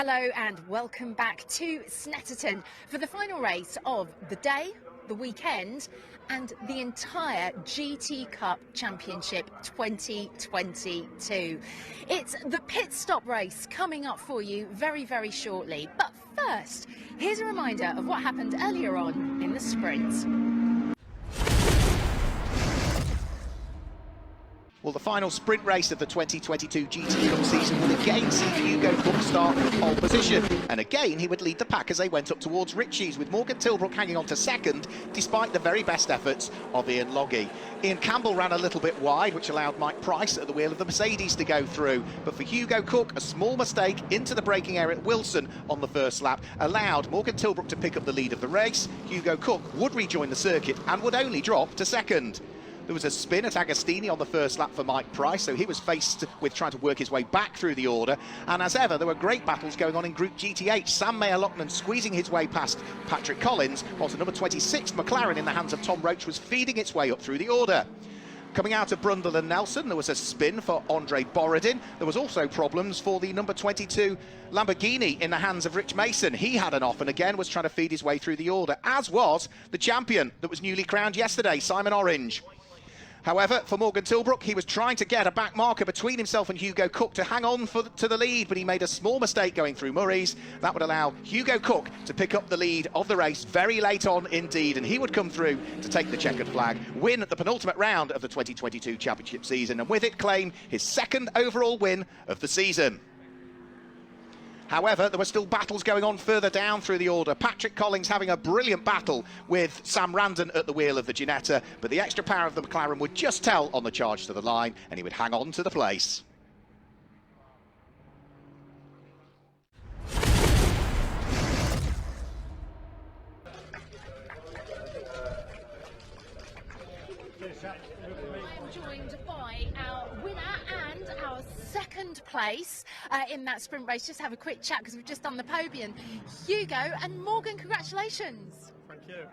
Hello and welcome back to Snetterton for the final race of the day, the weekend and the entire GT Cup Championship 2022. It's the pit stop race coming up for you very, very shortly. But first, here's a reminder of what happened earlier on in the sprint. Well, the final sprint race of the 2022 GT Cup season would again see Hugo Cook start from pole position. And again, he would lead the pack as they went up towards Ritchie's, with Morgan Tilbrook hanging on to second, despite the very best efforts of Ian Logie. Ian Campbell ran a little bit wide, which allowed Mike Price at the wheel of the Mercedes to go through. But for Hugo Cook, a small mistake into the braking area at Wilson on the first lap allowed Morgan Tilbrook to pick up the lead of the race. Hugo Cook would rejoin the circuit and would only drop to second. There was a spin at Agostini on the first lap for Mike Price, so he was faced with trying to work his way back through the order. And as ever, there were great battles going on in Group GTH. Sam Mayer-Lochnan squeezing his way past Patrick Collins, whilst the number 26 McLaren in the hands of Tom Roach was feeding its way up through the order. Coming out of Brundle and Nelson, there was a spin for Andre Borodin. There was also problems for the number 22 Lamborghini in the hands of Rich Mason. He had an off and again was trying to feed his way through the order, as was the champion that was newly crowned yesterday, Simon Orange. However, for Morgan Tilbrook, he was trying to get a back marker between himself and Hugo Cook to hang on to the lead, but he made a small mistake going through Murray's. That would allow Hugo Cook to pick up the lead of the race very late on indeed, and he would come through to take the checkered flag, win the penultimate round of the 2022 championship season, and with it claim his second overall win of the season. However, there were still battles going on further down through the order. Patrick Collins having a brilliant battle with Sam Randon at the wheel of the Ginetta, but the extra power of the McLaren would just tell on the charge to the line, and he would hang on to the place. I'm joined by our winner and our second place in that sprint race. Just have a quick chat because we've just done the podium. Hugo and Morgan, congratulations. Thank you.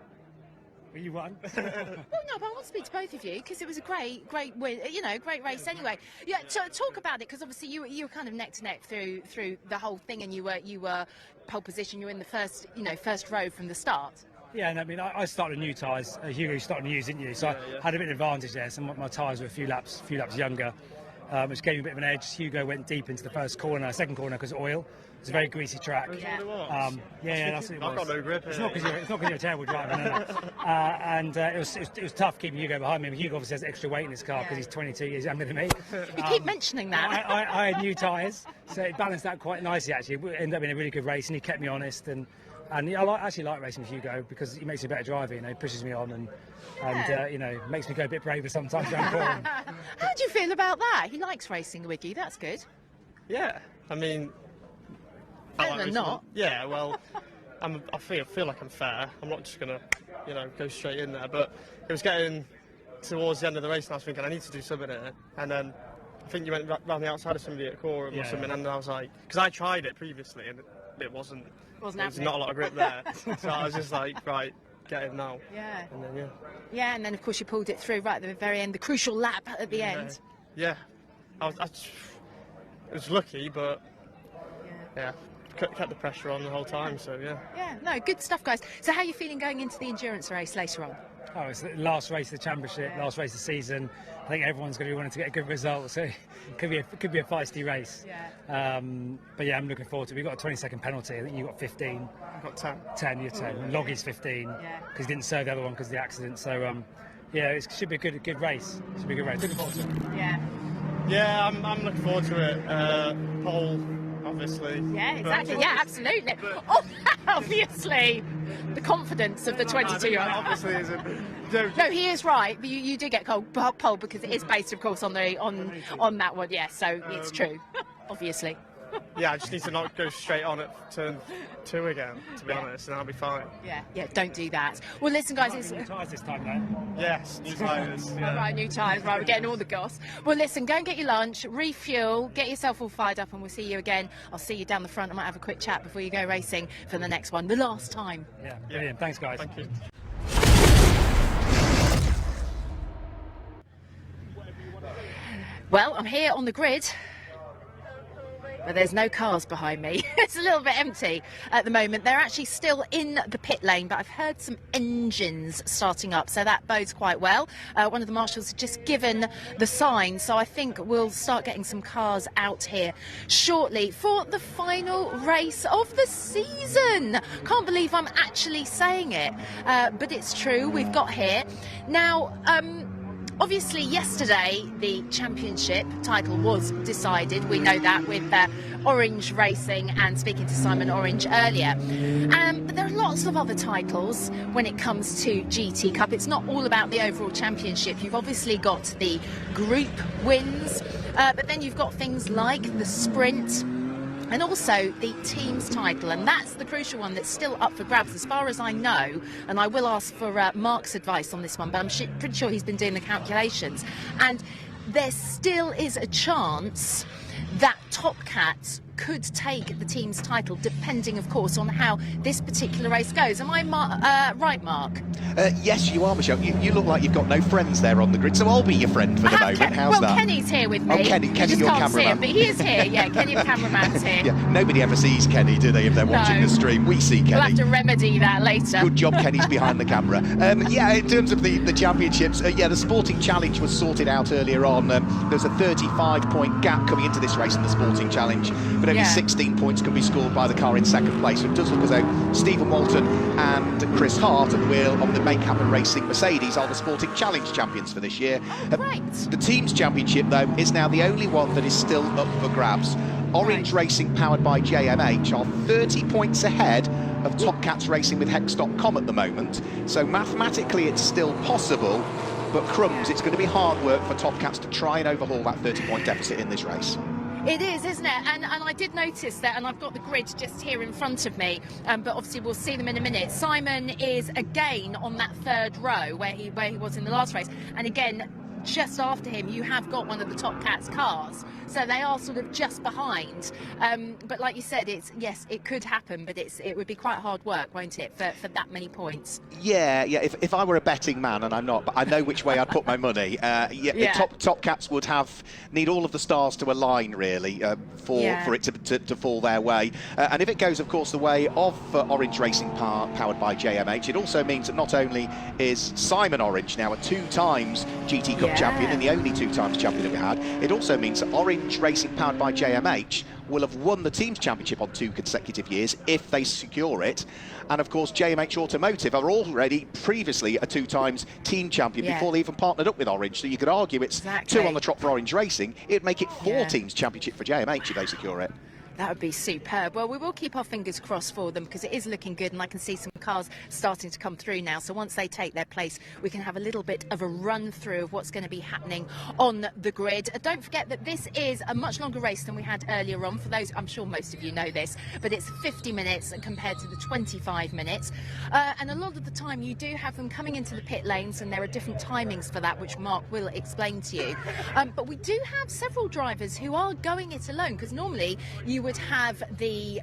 Well, you won. Well, no, but I want to speak to both of you because it was a great win. You know, great race anyway. Yeah, talk about it because obviously you were kind of neck to neck through the whole thing, and you were pole position. You were in the first row from the start. Yeah, and I mean, I started new tyres. Hugo, you started news, didn't you? So Yeah. I had a bit of advantage there. So my tyres were a few laps younger, which gave me a bit of an edge. Hugo went deep into the first corner, second corner because of oil. It's a very greasy track. Yeah. Yeah, that's what it was. I've got no grip. It's not because you're a terrible driver, no. And it was tough keeping Hugo behind me. I mean, Hugo obviously has extra weight in his car because he's 22 years younger than me. You keep mentioning that. I had new tyres, so it balanced out quite nicely actually. It ended up being a really good race, and he kept me honest. And I actually like racing with Hugo because he makes me a better driver. You know, he pushes me on and you know, makes me go a bit braver sometimes around corner. How do you feel about that? He likes racing with you. That's good. Yeah, I mean, Better than not. Yeah, well, I feel like I'm fair. I'm not just gonna, you know, go straight in there. But it was getting towards the end of the race, and I was thinking I need to do something here. And then I think you went round the outside of somebody at Coram or something, and I was like, because I tried it previously and it wasn't. There's not a lot of grip there. So I was just like, right, get in now. Yeah. And then Yeah, and then of course you pulled it through right at the very end, the crucial lap at the end. Yeah. It was lucky, but yeah, kept the pressure on the whole time. So yeah. Yeah, no, good stuff, guys. So how are you feeling going into the endurance race later on? Oh, it's the last race of the championship, last race of the season. I think everyone's going to be wanting to get a good result, so it could be a feisty race. Yeah. But yeah, I'm looking forward to it. We've got a 20-second penalty. I think you got 15. I've got 10. 10, you're 10. And Loggie's 15 Yeah. because he didn't serve the other one because of the accident. So yeah, it should be a good race. It should be a good race. Looking forward to it. Yeah. Yeah, I'm looking forward to it. Pole, obviously. Yeah, exactly. Yeah, absolutely. Oh, obviously, the confidence of the 22-year-old. Obviously, isn't. No, he is right. You do get pole because it is based, of course, on that one. Yeah, so it's true. Obviously. Yeah, I just need to not go straight on at turn 2 again, to be honest, and I'll be fine. Yeah, don't do that. Well, listen, guys, it's New tyres this time, though. Yes, new tyres. Yeah. right, new tyres, right, we're getting all the goss. Well, listen, go and get your lunch, refuel, get yourself all fired up, and we'll see you again. I'll see you down the front. I might have a quick chat before you go racing for the next one, the last time. Yeah, brilliant. Thanks, guys. Thank you. Well, I'm here on the grid but there's no cars behind me. It's a little bit empty at the moment. They're actually still in the pit lane, but I've heard some engines starting up, so that bodes quite well. One of the marshals has just given the sign, so I think we'll start getting some cars out here shortly for the final race of the season. Can't believe I'm actually saying it, but it's true. We've got here now. Obviously, yesterday the championship title was decided. We know that with Orange Racing, and speaking to Simon Orange earlier. But there are lots of other titles when it comes to GT Cup. It's not all about the overall championship. You've obviously got the group wins, but then you've got things like the sprint, and also the team's title, and that's the crucial one that's still up for grabs as far as I know. And I will ask for Mark's advice on this one, but I'm pretty sure he's been doing the calculations. And there still is a chance that Top Cat could take the team's title, depending, of course, on how this particular race goes. Am I right, Mark? Yes, you are, Michelle. You look like you've got no friends there on the grid, so I'll be your friend for the moment. How's that? Well, Kenny's here with me. Oh, Kenny, you just your can't cameraman. see him, but he is here. Yeah, Kenny, the cameraman's here. Yeah, nobody ever sees Kenny, do they, if they're watching the stream? We see Kenny. We'll have to remedy that later. Good job, Kenny's behind the camera. Yeah, in terms of the championships, yeah, the Sporting Challenge was sorted out earlier on. There's a 35-point gap coming into this race in the Sporting Challenge, but only 16 points can be scored by the car in second place. So it does look as though Stephen Walton and Chris Hart at the wheel of the Make Happen Racing Mercedes are the Sporting Challenge champions for this year. Right. The Teams Championship, though, is now the only one that is still up for grabs. Orange Racing, powered by JMH, are 30 points ahead of Top Cats Racing with Hex.com at the moment. So mathematically it's still possible, but crumbs, it's going to be hard work for Top Cats to try and overhaul that 30-point deficit in this race. It is, isn't it? And I did notice that, and I've got the grid just here in front of me, but obviously we'll see them in a minute. Simon is again on that third row where he was in the last race, and again, just after him, you have got one of the Top Cats cars, so they are sort of just behind. But like you said, yes, it could happen, but it would be quite hard work, won't it, for that many points? Yeah. If I were a betting man, and I'm not, but I know which way I'd put my money. Top Cats would need all of the stars to align really for it to fall their way. And if it goes, of course, the way of Orange Racing powered by JMH, it also means that not only is Simon Orange now a 2 times GT Cup champion, and the only 2 times champion that we had, it also means that Orange Racing powered by JMH will have won the Teams Championship on 2 consecutive years if they secure it. And of course JMH Automotive are already previously a 2 times team champion before they even partnered up with Orange, so you could argue it's 2 on the trot for Orange Racing. It'd make it 4 teams championship for JMH if they secure it. That would be superb. Well, we will keep our fingers crossed for them, because it is looking good, and I can see some cars starting to come through now. So once they take their place, we can have a little bit of a run through of what's going to be happening on the grid. Don't forget that this is a much longer race than we had earlier on. For those, I'm sure most of you know this, but it's 50 minutes compared to the 25 minutes. And a lot of the time you do have them coming into the pit lanes, and there are different timings for that, which Mark will explain to you. But we do have several drivers who are going it alone, because normally you would have the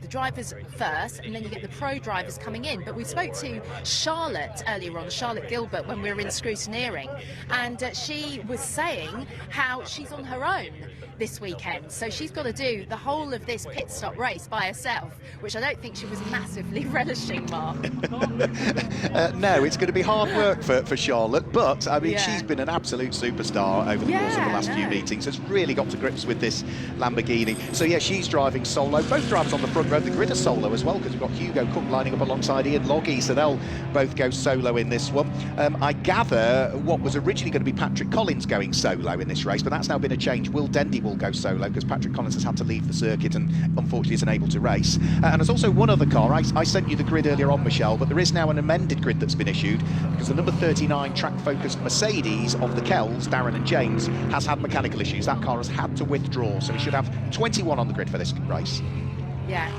drivers first, and then you get the pro drivers coming in. But we spoke to Charlotte earlier on, Charlotte Gilbert, when we were in scrutineering, and she was saying how she's on her own this weekend, so she's got to do the whole of this pit stop race by herself, which I don't think she was massively relishing, Mark. No, it's going to be hard work for Charlotte, but I mean she's been an absolute superstar over the course of the last few meetings, has really got to grips with this Lamborghini. So yeah, she's driving solo. Both drivers on the front row of the grid are solo as well, because we've got Hugo Cook lining up alongside Ian Loggy, so they'll both go solo in this one. I gather what was originally going to be Patrick Collins going solo in this race, but that's now been a change. Will Dendy will go solo, because Patrick Collins has had to leave the circuit and unfortunately isn't able to race. And there's also one other car. I sent you the grid earlier on, Michelle, but there is now an amended grid that's been issued, because the number 39 track-focused Mercedes of the Kells, Darren and James, has had mechanical issues. That car has had to withdraw, so we should have 21 on the grid for this race. Yeah.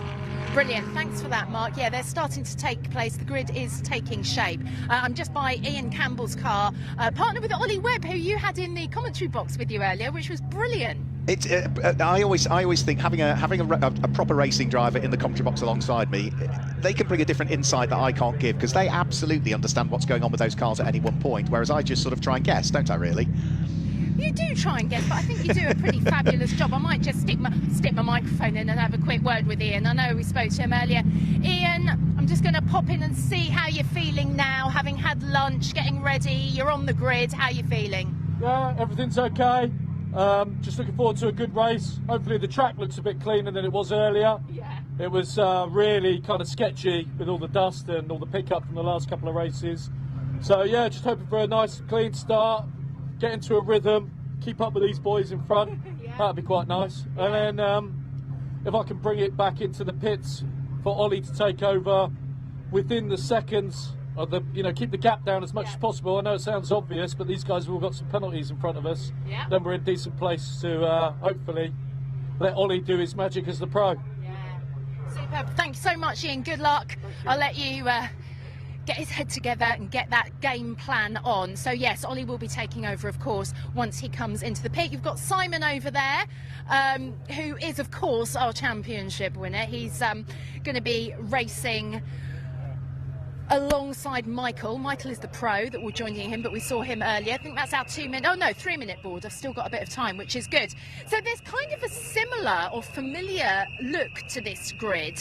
Brilliant, thanks for that, Mark. Yeah, they're starting to take place. The grid is taking shape. I'm just by Ian Campbell's car, partnered with Ollie Webb, who you had in the commentary box with you earlier, which was brilliant. It's, I always think having a proper racing driver in the commentary box alongside me, they can bring a different insight that I can't give, because they absolutely understand what's going on with those cars at any one point, whereas I just sort of try and guess, don't I, really? You do try and guess, but I think you do a pretty fabulous job. I might just stick my microphone in and have a quick word with Ian. I know we spoke to him earlier. Ian, I'm just going to pop in and see how you're feeling now, having had lunch, getting ready. You're on the grid. How are you feeling? Yeah, everything's okay. Just looking forward to a good race. Hopefully the track looks a bit cleaner than it was earlier. Yeah. It was really kind of sketchy with all the dust and all the pickup from the last couple of races. So yeah, just hoping for a nice clean start, get into a rhythm, keep up with these boys in front. Yeah. That'd be quite nice. And then if I can bring it back into the pits for Ollie to take over within the seconds of the, keep the gap down as much as possible. I know it sounds obvious, but these guys have all got some penalties in front of us. Yeah. Then we're in decent place to hopefully let Ollie do his magic as the pro. Yeah. Superb. Thank you so much, Ian. Good luck. I'll let you get his head together and get that game plan on. So yes, Ollie will be taking over, of course, once he comes into the pit. You've got Simon over there, who is, of course, our championship winner. He's going to be racing alongside Michael. Michael is the pro that will join him, but we saw him earlier. I think that's our 3-minute board. I've still got a bit of time, which is good. So there's kind of a similar or familiar look to this grid.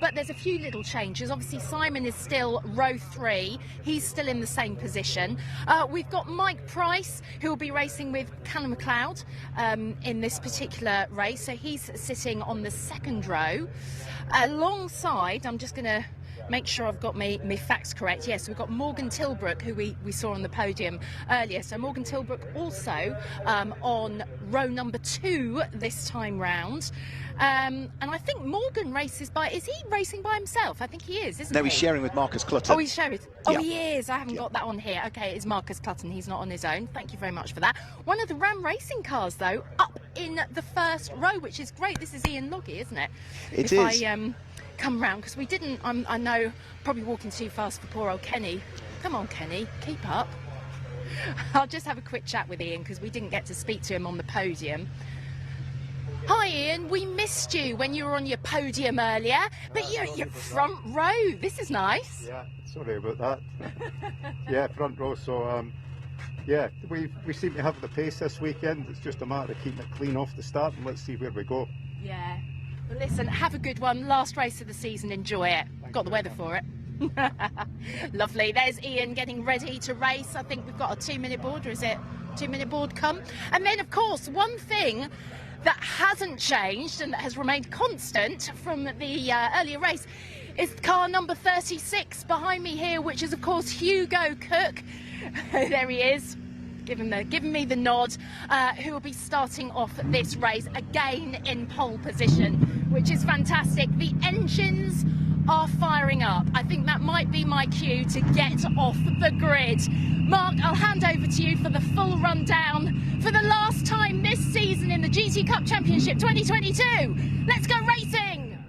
But there's a few little changes. Obviously, Simon is still row 3. He's still in the same position. We've got Mike Price, who will be racing with Callum McLeod in this particular race. So he's sitting on the 2nd row. Alongside, I'm just going to make sure I've got my facts correct. Yes, we've got Morgan Tilbrook, who we saw on the podium earlier. So Morgan Tilbrook also on row number 2 this time round. And I think Morgan is he racing by himself? I think he is, isn't he? No, he's sharing with Marcus Clutton. Oh, he's sharing. Oh, Yeah. he is. I haven't got that on here. Okay, it's Marcus Clutton. He's not on his own. Thank you very much for that. One of the Ram Racing cars, though, up in the 1st row, which is great. This is Ian Loggy, isn't it? It if is. I come round, because we didn't, I know, probably walking too fast for poor old Kenny. Come on, Kenny, keep up. I'll just have a quick chat with Ian, because we didn't get to speak to him on the podium. Hi Ian, we missed you when you were on your podium earlier, but you're front row. This is nice. Yeah, sorry about that. Yeah, front row. So yeah, we seem to have the pace this weekend. It's just a matter of keeping it clean off the start, and let's see where we go. Yeah. Well, listen, have a good one. Last race of the season. Enjoy it. Got the weather for it. Lovely. There's Ian getting ready to race. I think we've got a 2-minute board, or is it 2-minute board come? And then, of course, one thing that hasn't changed and that has remained constant from the earlier race is car number 36 behind me here, which is, of course, Hugo Cook. There he is, giving me the nod, who will be starting off this race again in pole position, which is fantastic. The engines are firing up. I think that might be my cue to get off the grid. Mark, I'll hand over to you for the full rundown for the last time this season in the GT Cup Championship 2022. Let's go racing!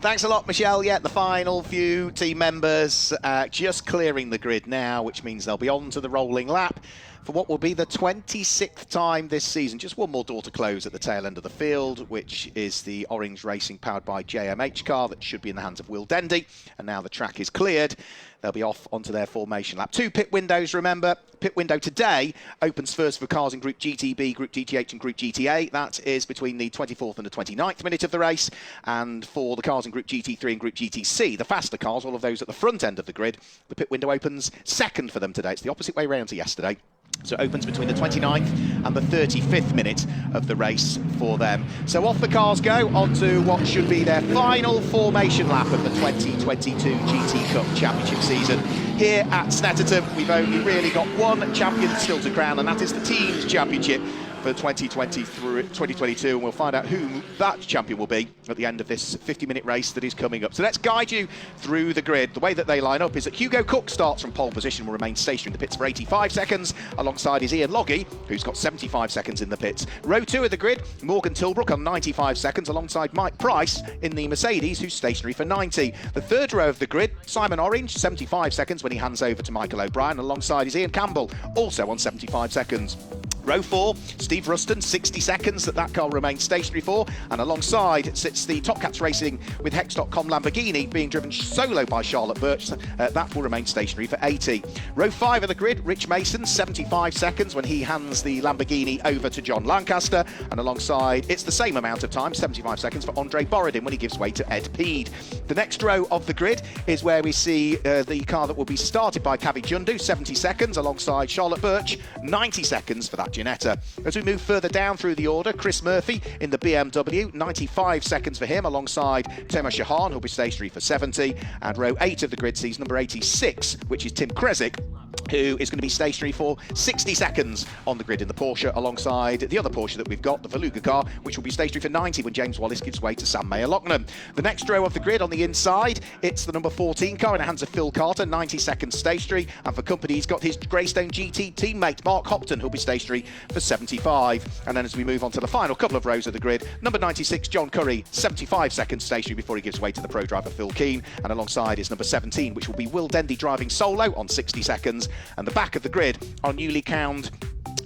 Thanks a lot, Michelle. Yeah, the final few team members just clearing the grid now, which means they'll be on to the rolling lap for what will be the 26th time this season. Just one more door to close at the tail end of the field, which is the Orange Racing powered by JMH car that should be in the hands of Will Dendy. And now the track is cleared, they'll be off onto their formation lap. 2 pit windows, remember. Pit window today opens first for cars in Group GTB, Group GTH and Group GTA. That is between the 24th and the 29th minute of the race. And for the cars in Group GT3 and Group GTC, the faster cars, all of those at the front end of the grid, the pit window opens second for them today. It's the opposite way round to yesterday. So it opens between the 29th and the 35th minute of the race for them. So off the cars go onto what should be their final formation lap of the 2022 GT Cup Championship season. Here at Snetterton, we've only really got one champion still to crown, and that is the Teams Championship for 2022, and we'll find out who that champion will be at the end of this 50-minute race that is coming up. So let's guide you through the grid. The way that they line up is that Hugo Cook starts from pole position, will remain stationary in the pits for 85 seconds, alongside his Ian Loggy, who's got 75 seconds in the pits. Row 2 of the grid, Morgan Tilbrook on 95 seconds, alongside Mike Price in the Mercedes, who's stationary for 90. The 3rd row of the grid, Simon Orange, 75 seconds when he hands over to Michael O'Brien, alongside his Ian Campbell, also on 75 seconds. Row 4, Steve Ruston, 60 seconds that car remains stationary for, and alongside sits the Top Cats Racing with Hex.com Lamborghini being driven solo by Charlotte Birch. That will remain stationary for 80. Row 5 of the grid, Rich Mason, 75 seconds when he hands the Lamborghini over to John Lancaster, and alongside it's the same amount of time, 75 seconds for Andre Borodin when he gives way to Ed Peed. The next row of the grid is where we see the car that will be started by Kavi Jundu, 70 seconds alongside Charlotte Birch, 90 seconds for that Ginetta. As we move further down through the order, Chris Murphy in the BMW, 95 seconds for him alongside Tema Shahan, who'll be stationary for 70. And row 8 of the grid sees number 86, which is Tim Kresick, who is going to be stationary for 60 seconds on the grid in the Porsche alongside the other Porsche that we've got, the Veluga car, which will be stationary for 90 when James Wallace gives way to Sam Mayer-Loughnane. The next row of the grid on the inside, it's the number 14 car in the hands of Phil Carter, 90 seconds stationary, and for company he's got his Greystone GT teammate Mark Hopton, who'll be stationary for 75. And then as we move on to the final couple of rows of the grid, number 96 John Curry, 75 seconds stationary before he gives way to the pro driver Phil Keane, and alongside is number 17, which will be Will Dendy driving solo on 60 seconds. And the back of the grid are newly crowned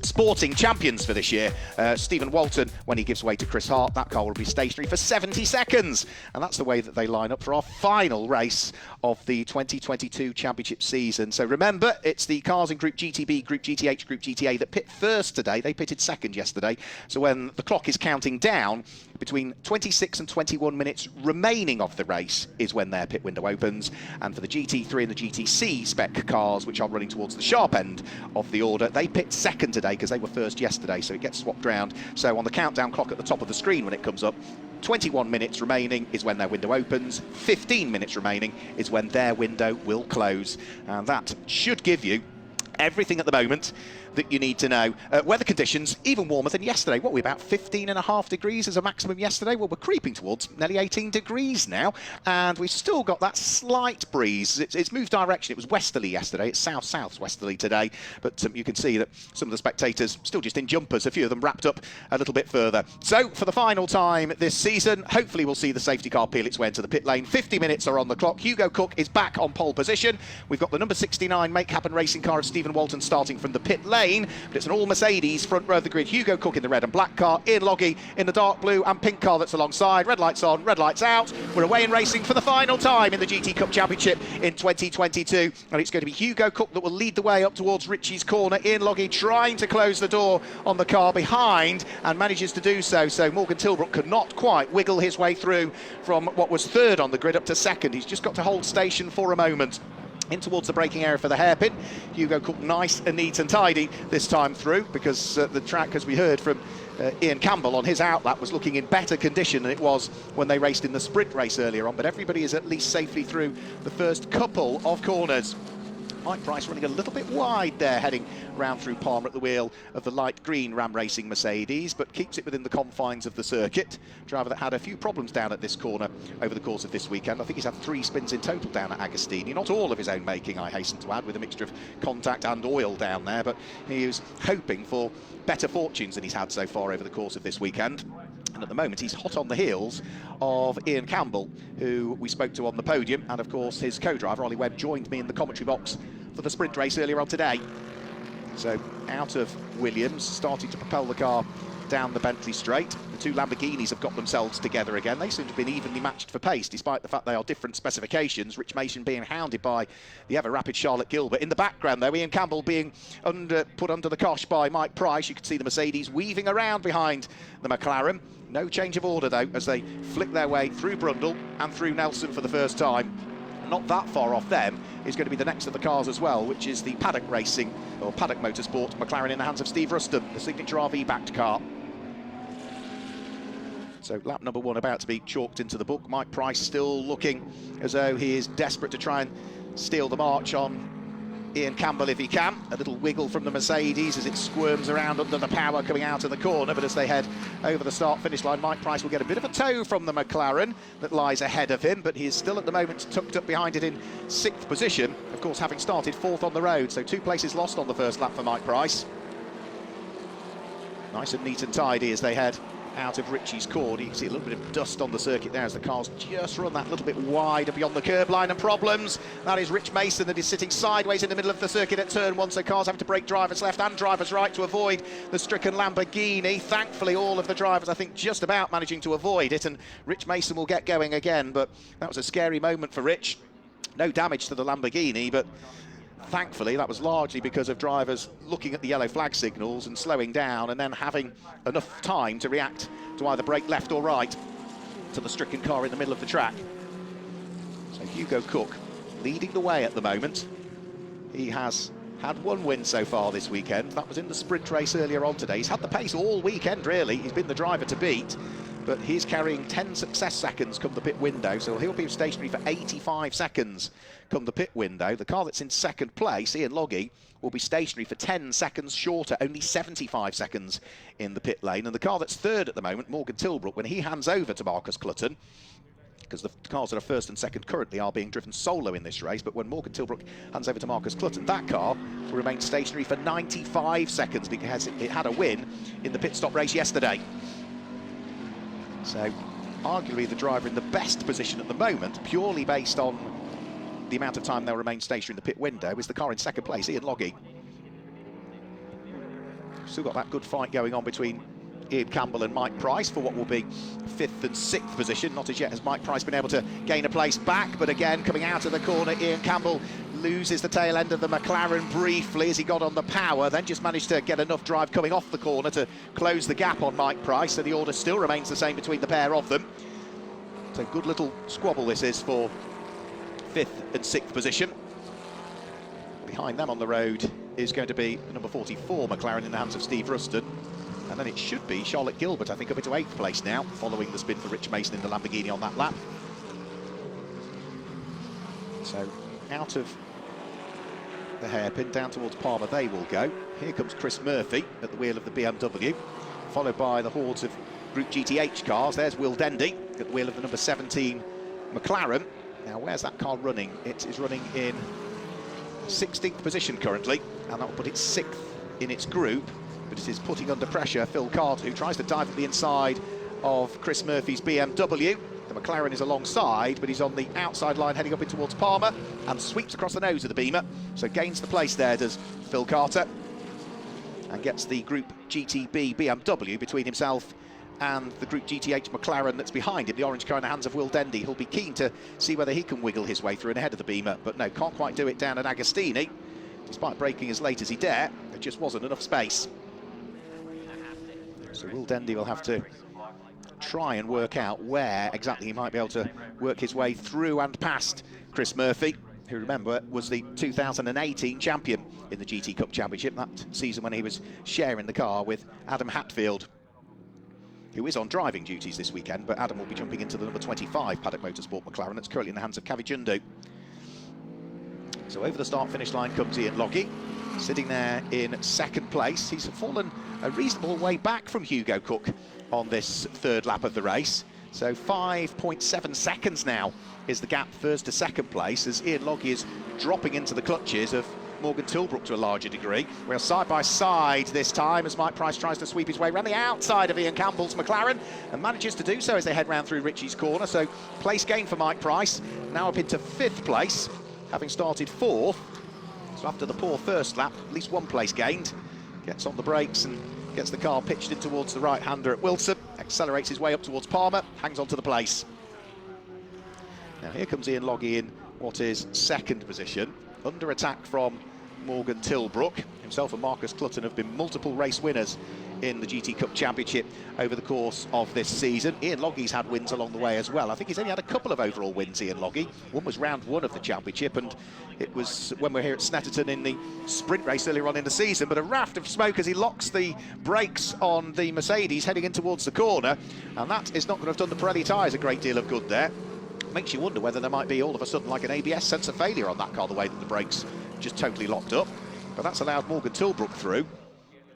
sporting champions for this year. Stephen Walton, when he gives way to Chris Hart, that car will be stationary for 70 seconds. And that's the way that they line up for our final race of the 2022 championship season. So remember, it's the cars in Group GTB, Group GTH, Group GTA that pit first today. They pitted second yesterday. So when the clock is counting down, between 26 and 21 minutes remaining of the race is when their pit window opens. And for the GT3 and the GTC spec cars, which are running towards the sharp end of the order, they pit second today because they were first yesterday, so it gets swapped round. So on the countdown clock at the top of the screen when it comes up, 21 minutes remaining is when their window opens, 15 minutes remaining is when their window will close. And that should give you everything at the moment that you need to know. Weather conditions even warmer than yesterday. What were we, about 15.5 degrees as a maximum yesterday? Well, we're creeping towards nearly 18 degrees now, and we've still got that slight breeze. It's moved direction. It was westerly yesterday. It's south-south westerly today, but you can see that some of the spectators still just in jumpers, a few of them wrapped up a little bit further. So for the final time this season, hopefully we'll see the safety car peel its way into the pit lane. 50 minutes are on the clock. Hugo Cook is back on pole position. We've got the number 69 Make Happen racing car of Stephen Walton starting from the pit lane, but it's an all Mercedes front row of the grid. Hugo Cook in the red and black car, Ian Loggy in the dark blue and pink car that's alongside. Red lights on, red lights out. We're away in racing for the final time in the GT Cup Championship in 2022, and it's going to be Hugo Cook that will lead the way up towards Richie's corner. Ian Loggy trying to close the door on the car behind and manages to do so. So Morgan Tilbrook could not quite wiggle his way through from what was third on the grid up to second. He's just got to hold station for a moment. In towards the braking area for the hairpin. Hugo Cook nice and neat and tidy this time through, because the track, as we heard from Ian Campbell on his outlap, was looking in better condition than it was when they raced in the sprint race earlier on. But everybody is at least safely through the first couple of corners. Mike Price running a little bit wide there, heading round through Palmer at the wheel of the light green Ram Racing Mercedes, but keeps it within the confines of the circuit. Driver that had a few problems down at this corner over the course of this weekend. I think he's had 3 spins in total down at Agostini. Not all of his own making, I hasten to add, with a mixture of contact and oil down there, but he was hoping for better fortunes than he's had so far over the course of this weekend. And at the moment, he's hot on the heels of Ian Campbell, who we spoke to on the podium. And of course, his co-driver, Ollie Webb, joined me in the commentary box for the sprint race earlier on today. So out of Williams, starting to propel the car down the Bentley straight. The 2 Lamborghinis have got themselves together again. They seem to have been evenly matched for pace, despite the fact they are different specifications. Rich Mason being hounded by the ever-rapid Charlotte Gilbert. In the background, though, Ian Campbell being put under the cosh by Mike Price. You can see the Mercedes weaving around behind the McLaren. No change of order, though, as they flick their way through Brundle and through Nelson for the first time. Not that far off them is going to be the next of the cars as well, which is the Paddock Racing, or Paddock Motorsport McLaren in the hands of Steve Ruston, the signature RV-backed car. So lap number 1 about to be chalked into the book. Mike Price still looking as though he is desperate to try and steal the march on Ian Campbell if he can. A little wiggle from the Mercedes as it squirms around under the power coming out of the corner, but as they head over the start-finish line, Mike Price will get a bit of a tow from the McLaren that lies ahead of him, but he is still at the moment tucked up behind it in 6th position, of course having started 4th on the road, so 2 places lost on the first lap for Mike Price. Nice and neat and tidy as they head out of Ritchie's corner. You can see a little bit of dust on the circuit there as the cars just run that little bit wider beyond the curb line, and problems. That is Rich Mason that is sitting sideways in the middle of the circuit at turn 1, so cars have to brake drivers left and drivers right to avoid the stricken Lamborghini. Thankfully, all of the drivers, I think, just about managing to avoid it, and Rich Mason will get going again, but that was a scary moment for Rich. No damage to the Lamborghini, but thankfully that was largely because of drivers looking at the yellow flag signals and slowing down and then having enough time to react to either brake left or right to the stricken car in the middle of the track. So Hugo Cook leading the way at the moment. He has had one win so far this weekend. That was in the sprint race earlier on today. He's had the pace all weekend, really. He's been the driver to beat, but he's carrying 10 success seconds come the pit window, so he'll be stationary for 85 seconds come the pit window. The car that's in second place, Ian Logie, will be stationary for 10 seconds shorter, only 75 seconds in the pit lane. And the car that's third at the moment, Morgan Tilbrook, when he hands over to Marcus Clutton, because the cars that are first and second currently are being driven solo in this race, but when Morgan Tilbrook hands over to Marcus Clutton, that car will remain stationary for 95 seconds because it had a win in the pit stop race yesterday. So arguably the driver in the best position at the moment, purely based on the amount of time they'll remain stationary in the pit window, is the car in second place, Ian Logie. Still got that good fight going on between Ian Campbell and Mike Price for what will be 5th and 6th position. Not as yet has Mike Price been able to gain a place back, but again, coming out of the corner, Ian Campbell loses the tail end of the McLaren briefly as he got on the power, then just managed to get enough drive coming off the corner to close the gap on Mike Price, so the order still remains the same between the pair of them. So good little squabble this is for 5th and 6th position. Behind them on the road is going to be the number 44 McLaren in the hands of Steve Ruston, and then it should be Charlotte Gilbert, I think, up into 8th place now, following the spin for Rich Mason in the Lamborghini on that lap. So out of the hairpin down towards Palmer they will go. Here comes Chris Murphy at the wheel of the BMW, followed by the hordes of Group GTH cars. There's Will Dendy at the wheel of the number 17 McLaren. Now, where's that car running? It is running in 16th position currently, and that will put it 6th in its group, but it is putting under pressure Phil Carter, who tries to dive at the inside of Chris Murphy's BMW. The McLaren is alongside, but he's on the outside line heading up in towards Palmer and sweeps across the nose of the Beamer, so gains the place there, does Phil Carter, and gets the Group GTB BMW between himself and the Group GTH McLaren that's behind him, the orange car in the hands of Will Dendy. He'll be keen to see whether he can wiggle his way through and ahead of the Beamer, but no, can't quite do it down at Agostini. Despite braking as late as he dare, there just wasn't enough space. So Will Dendy will have to try and work out where exactly he might be able to work his way through and past Chris Murphy, who, remember, was the 2018 champion in the GT Cup Championship, that season when he was sharing the car with Adam Hatfield, who is on driving duties this weekend, but Adam will be jumping into the number 25 Paddock Motorsport McLaren that's currently in the hands of Kavi Jundu. So over the start-finish line comes Ian Logie, sitting there in second place. He's fallen a reasonable way back from Hugo Cook on this third lap of the race. So 5.7 seconds now is the gap first to second place, as Ian Logie is dropping into the clutches of Morgan Tilbrook to a larger degree. We're side by side this time as Mike Price tries to sweep his way around the outside of Ian Campbell's McLaren and manages to do so as they head round through Ritchie's corner. So place gain for Mike Price, now up into 5th place, having started 4th. So after the poor first lap, at least 1 place gained. Gets on the brakes and gets the car pitched in towards the right-hander at Wilson, accelerates his way up towards Palmer, hangs on to the place. Now here comes Ian Logie in what is 2nd position, under attack from Morgan Tilbrook. Himself and Marcus Clutton have been multiple race winners in the GT Cup Championship over the course of this season. Ian Loggie's had wins along the way as well. I think he's only had a couple of overall wins, Ian Logie. One was round 1 of the championship, and it was when we were here at Snetterton in the sprint race earlier on in the season. But a raft of smoke as he locks the brakes on the Mercedes heading in towards the corner, and that is not going to have done the Pirelli tyres a great deal of good there. Makes you wonder whether there might be all of a sudden like an ABS sensor failure on that car, the way that the brakes just totally locked up. But that's allowed Morgan Tilbrook through.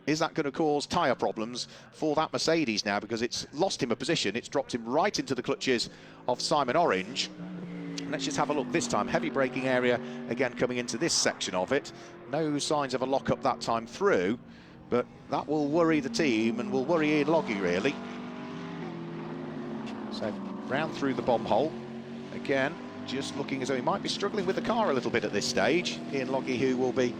Is that going to cause tyre problems for that Mercedes now, because it's lost him a position, it's dropped him right into the clutches of Simon Orange. Let's just have a look this time. Heavy braking area again coming into this section of it. No signs of a lock-up that time through, but that will worry the team and will worry Ian Logie really. So round through the bomb hole. Again, just looking as though he might be struggling with the car a little bit at this stage. Ian Logie, who will be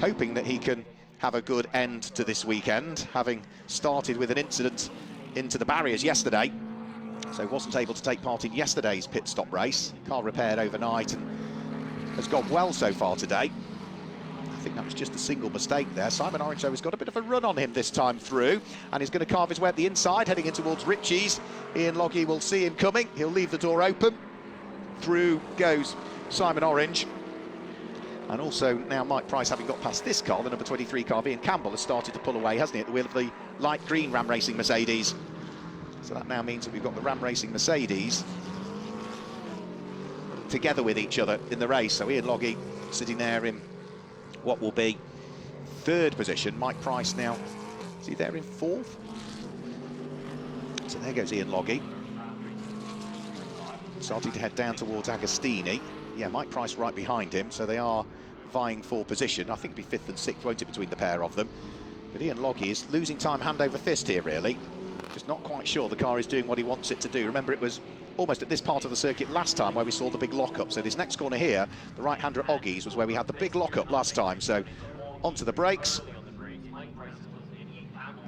hoping that he can have a good end to this weekend, having started with an incident into the barriers yesterday. So wasn't able to take part in yesterday's pit stop race. Car repaired overnight and has gone well so far today. I think that was just a single mistake there. Simon Orange, though, has got a bit of a run on him this time through, and he's going to carve his way up the inside, heading in towards Ritchie's. Ian Logie will see him coming. He'll leave the door open. Through goes Simon Orange. And also now Mike Price, having got past this car, the number 23 car, Ian Campbell, has started to pull away, hasn't he, at the wheel of the light green Ram Racing Mercedes. So that now means that we've got the Ram Racing Mercedes together with each other in the race. So Ian Logie sitting there in what will be third position. Mike Price now, is he there in fourth? So there goes Ian Logie. Starting to head down towards Agostini. Yeah, Mike Price right behind him, so they are vying for position. I think it'll be fifth and sixth, won't it, between the pair of them? But Ian Logie is losing time hand over fist here, really. Just not quite sure the car is doing what he wants it to do. Remember, it was almost at this part of the circuit last time where we saw the big lock-up. So this next corner here, the right-hander at Oggie's, was where we had the big lock-up last time. So onto the brakes.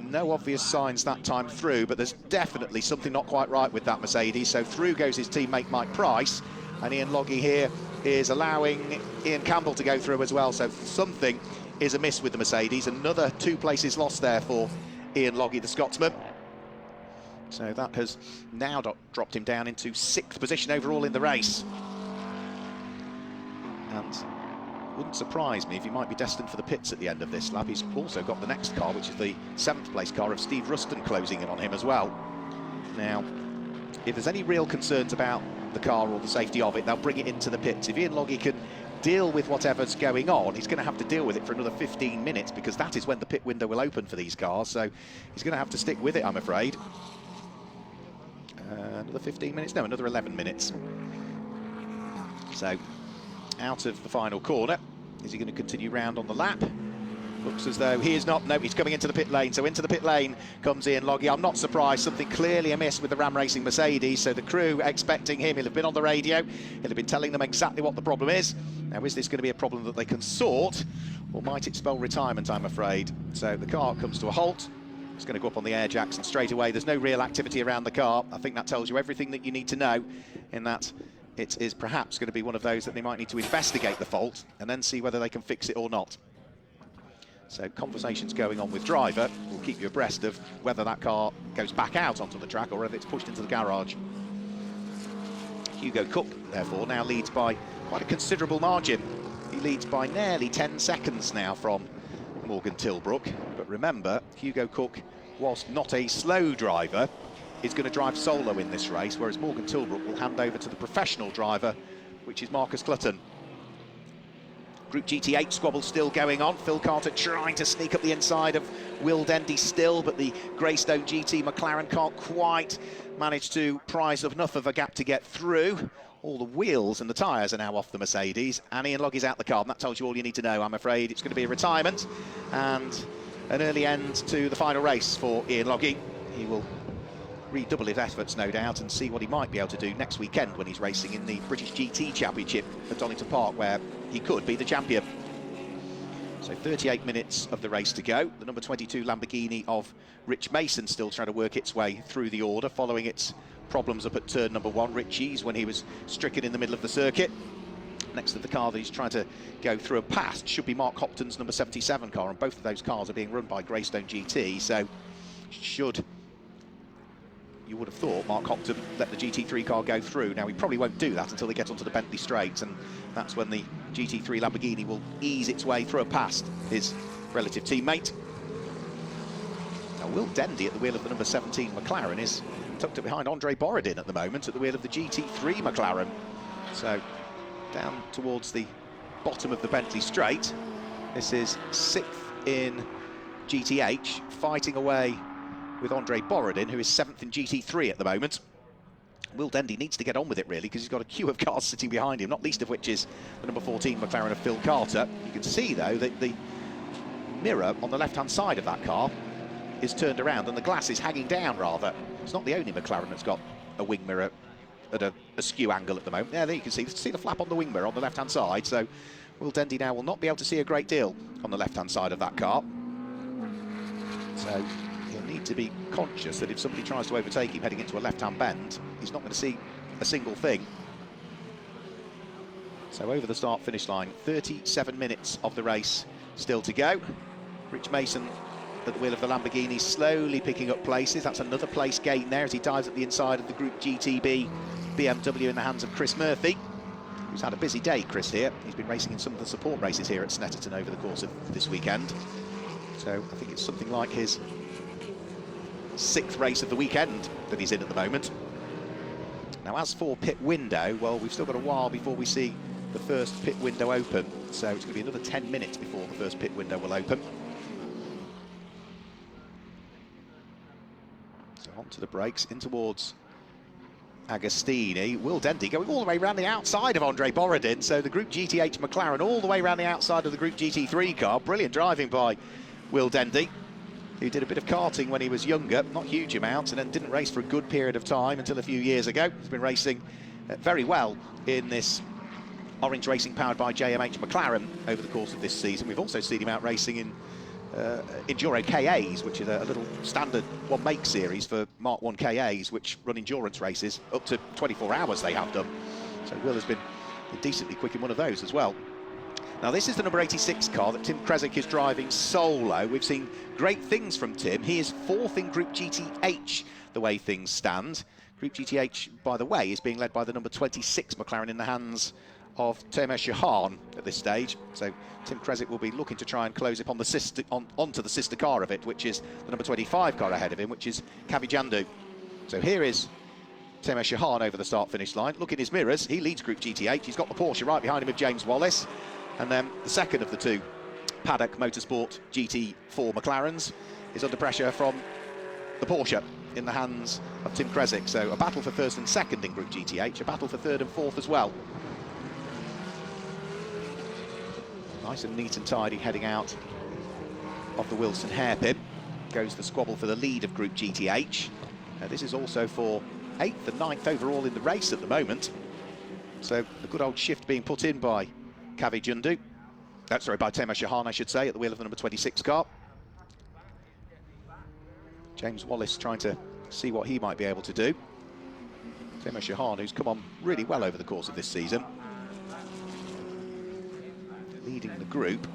No obvious signs that time through, but there's definitely something not quite right with that Mercedes. So through goes his teammate Mike Price, and Ian Logie here is allowing Ian Campbell to go through as well. So something is amiss with the Mercedes. Another 2 places lost there for Ian Logie, the Scotsman. So that has now dropped him down into 6th position overall in the race. And wouldn't surprise me if he might be destined for the pits at the end of this lap. He's also got the next car, which is the 7th place car of Steve Ruston, closing in on him as well. Now, if there's any real concerns about the car or the safety of it, they'll bring it into the pits. If Ian Logie can deal with whatever's going on, he's going to have to deal with it for another 15 minutes, because that is when the pit window will open for these cars. So he's going to have to stick with it, I'm afraid. Another 15 minutes? No, another 11 minutes. So, out of the final corner. Is he going to continue round on the lap? Looks as though he is not. No, he's coming into the pit lane. So into the pit lane comes Ian Logie. I'm not surprised. Something clearly amiss with the Ram Racing Mercedes. So the crew expecting him. He'll have been on the radio. He'll have been telling them exactly what the problem is. Now, is this going to be a problem that they can sort? Or might it spell retirement, I'm afraid? So the car comes to a halt. It's going to go up on the air jacks, and straight away there's no real activity around the car. I think that tells you everything that you need to know, in that it is perhaps going to be one of those that they might need to investigate the fault and then see whether they can fix it or not. So conversations going on with driver. We'll keep you abreast of whether that car goes back out onto the track or whether it's pushed into the garage. Hugo Cook, therefore, now leads by quite a considerable margin. He leads by nearly 10 seconds now from Morgan Tilbrook. But remember, Hugo Cook, whilst not a slow driver, is going to drive solo in this race, whereas Morgan Tilbrook will hand over to the professional driver, which is Marcus Clutton. Group GT8 squabble still going on. Phil Carter trying to sneak up the inside of Will Dendy still, but the Greystone GT McLaren can't quite manage to prise enough of a gap to get through. All the wheels and the tyres are now off the Mercedes, and Ian Loggie's out the car, and that tells you all you need to know, I'm afraid. It's going to be a retirement and an early end to the final race for Ian Logie. He will redouble his efforts, no doubt, and see what he might be able to do next weekend when he's racing in the British GT Championship at Donington Park, where he could be the champion. So 38 minutes of the race to go. The number 22 Lamborghini of Rich Mason still trying to work its way through the order, following its problems up at turn number 1. Ritchie's when he was stricken in the middle of the circuit. Next to the car that he's trying to go through and past should be Mark Hopton's number 77 car, and both of those cars are being run by Greystone GT, so should, you would have thought, Mark Hopton let the GT3 car go through. Now, he probably won't do that until they get onto the Bentley straight, and that's when the GT3 Lamborghini will ease its way through and past his relative teammate. Now, Will Dendy at the wheel of the number 17 McLaren is tucked up behind Andre Borodin at the moment at the wheel of the GT3 McLaren. So down towards the bottom of the Bentley straight. This is 6th in GTH, fighting away with Andre Borodin, who is 7th in GT3 at the moment. Will Dendy needs to get on with it, really, because he's got a queue of cars sitting behind him, not least of which is the number 14 McLaren of Phil Carter. You can see, though, that the mirror on the left-hand side of that car is turned around and the glass is hanging down, rather. It's not the only McLaren that's got a wing mirror at a skew angle at the moment. Yeah, there you can see the flap on the wing mirror on the left-hand side. So Will Dendy now will not be able to see a great deal on the left-hand side of that car. So he'll need to be conscious that if somebody tries to overtake him heading into a left-hand bend, he's not going to see a single thing. So over the start-finish line, 37 minutes of the race still to go. Rich Mason at the wheel of the Lamborghini, slowly picking up places. That's another place gain there as he dives at the inside of the Group GTB BMW in the hands of Chris Murphy, who's had a busy day, Chris, here. He's been racing in some of the support races here at Snetterton over the course of this weekend. So I think it's something like his 6th race of the weekend that he's in at the moment. Now, as for pit window, well, we've still got a while before we see the first pit window open. So it's going to be another 10 minutes before the first pit window will open. So onto the brakes, in towards Agostini. Will Dendy going all the way around the outside of Andre Borodin. So the Group GT8 McLaren all the way around the outside of the Group GT3 car. Brilliant driving by Will Dendy, who did a bit of karting when he was younger, not huge amounts, and then didn't race for a good period of time until a few years ago. He's been racing very well in this Orange Racing powered by JMH McLaren over the course of this season. We've also seen him out racing in Enduro KAs, which is a little standard one-make series for Mark 1 KAs, which run endurance races up to 24 hours they have done. So Will has been decently quick in one of those as well. Now, this is the number 86 car that Tim Kresick is driving solo. We've seen great things from Tim. He is 4th in Group GTH, the way things stand. Group GTH, by the way, is being led by the number 26 McLaren in the hands of Temer Shahan at this stage. So Tim Kresick will be looking to try and close up on the onto the sister car of it, which is the number 25 car ahead of him, which is Kavi Jandu. So here is Temer Shahan over the start-finish line. Look in his mirrors, he leads Group GT8. He's got the Porsche right behind him with James Wallace. And then the second of the two Paddock Motorsport GT4 McLarens is under pressure from the Porsche in the hands of Tim Kresick. So a battle for 1st and 2nd in Group GTH, a battle for 3rd and 4th as well. Nice and neat and tidy heading out of the Wilson hairpin. Goes the squabble for the lead of Group GTH. This is also for 8th and 9th overall in the race at the moment. So a good old shift being put in by Kavi Jandu. Sorry, by Temer Shahan, I should say, at the wheel of the number 26 car. James Wallace trying to see what he might be able to do. Temer Shahan, who's come on really well over the course of this season, leading the group.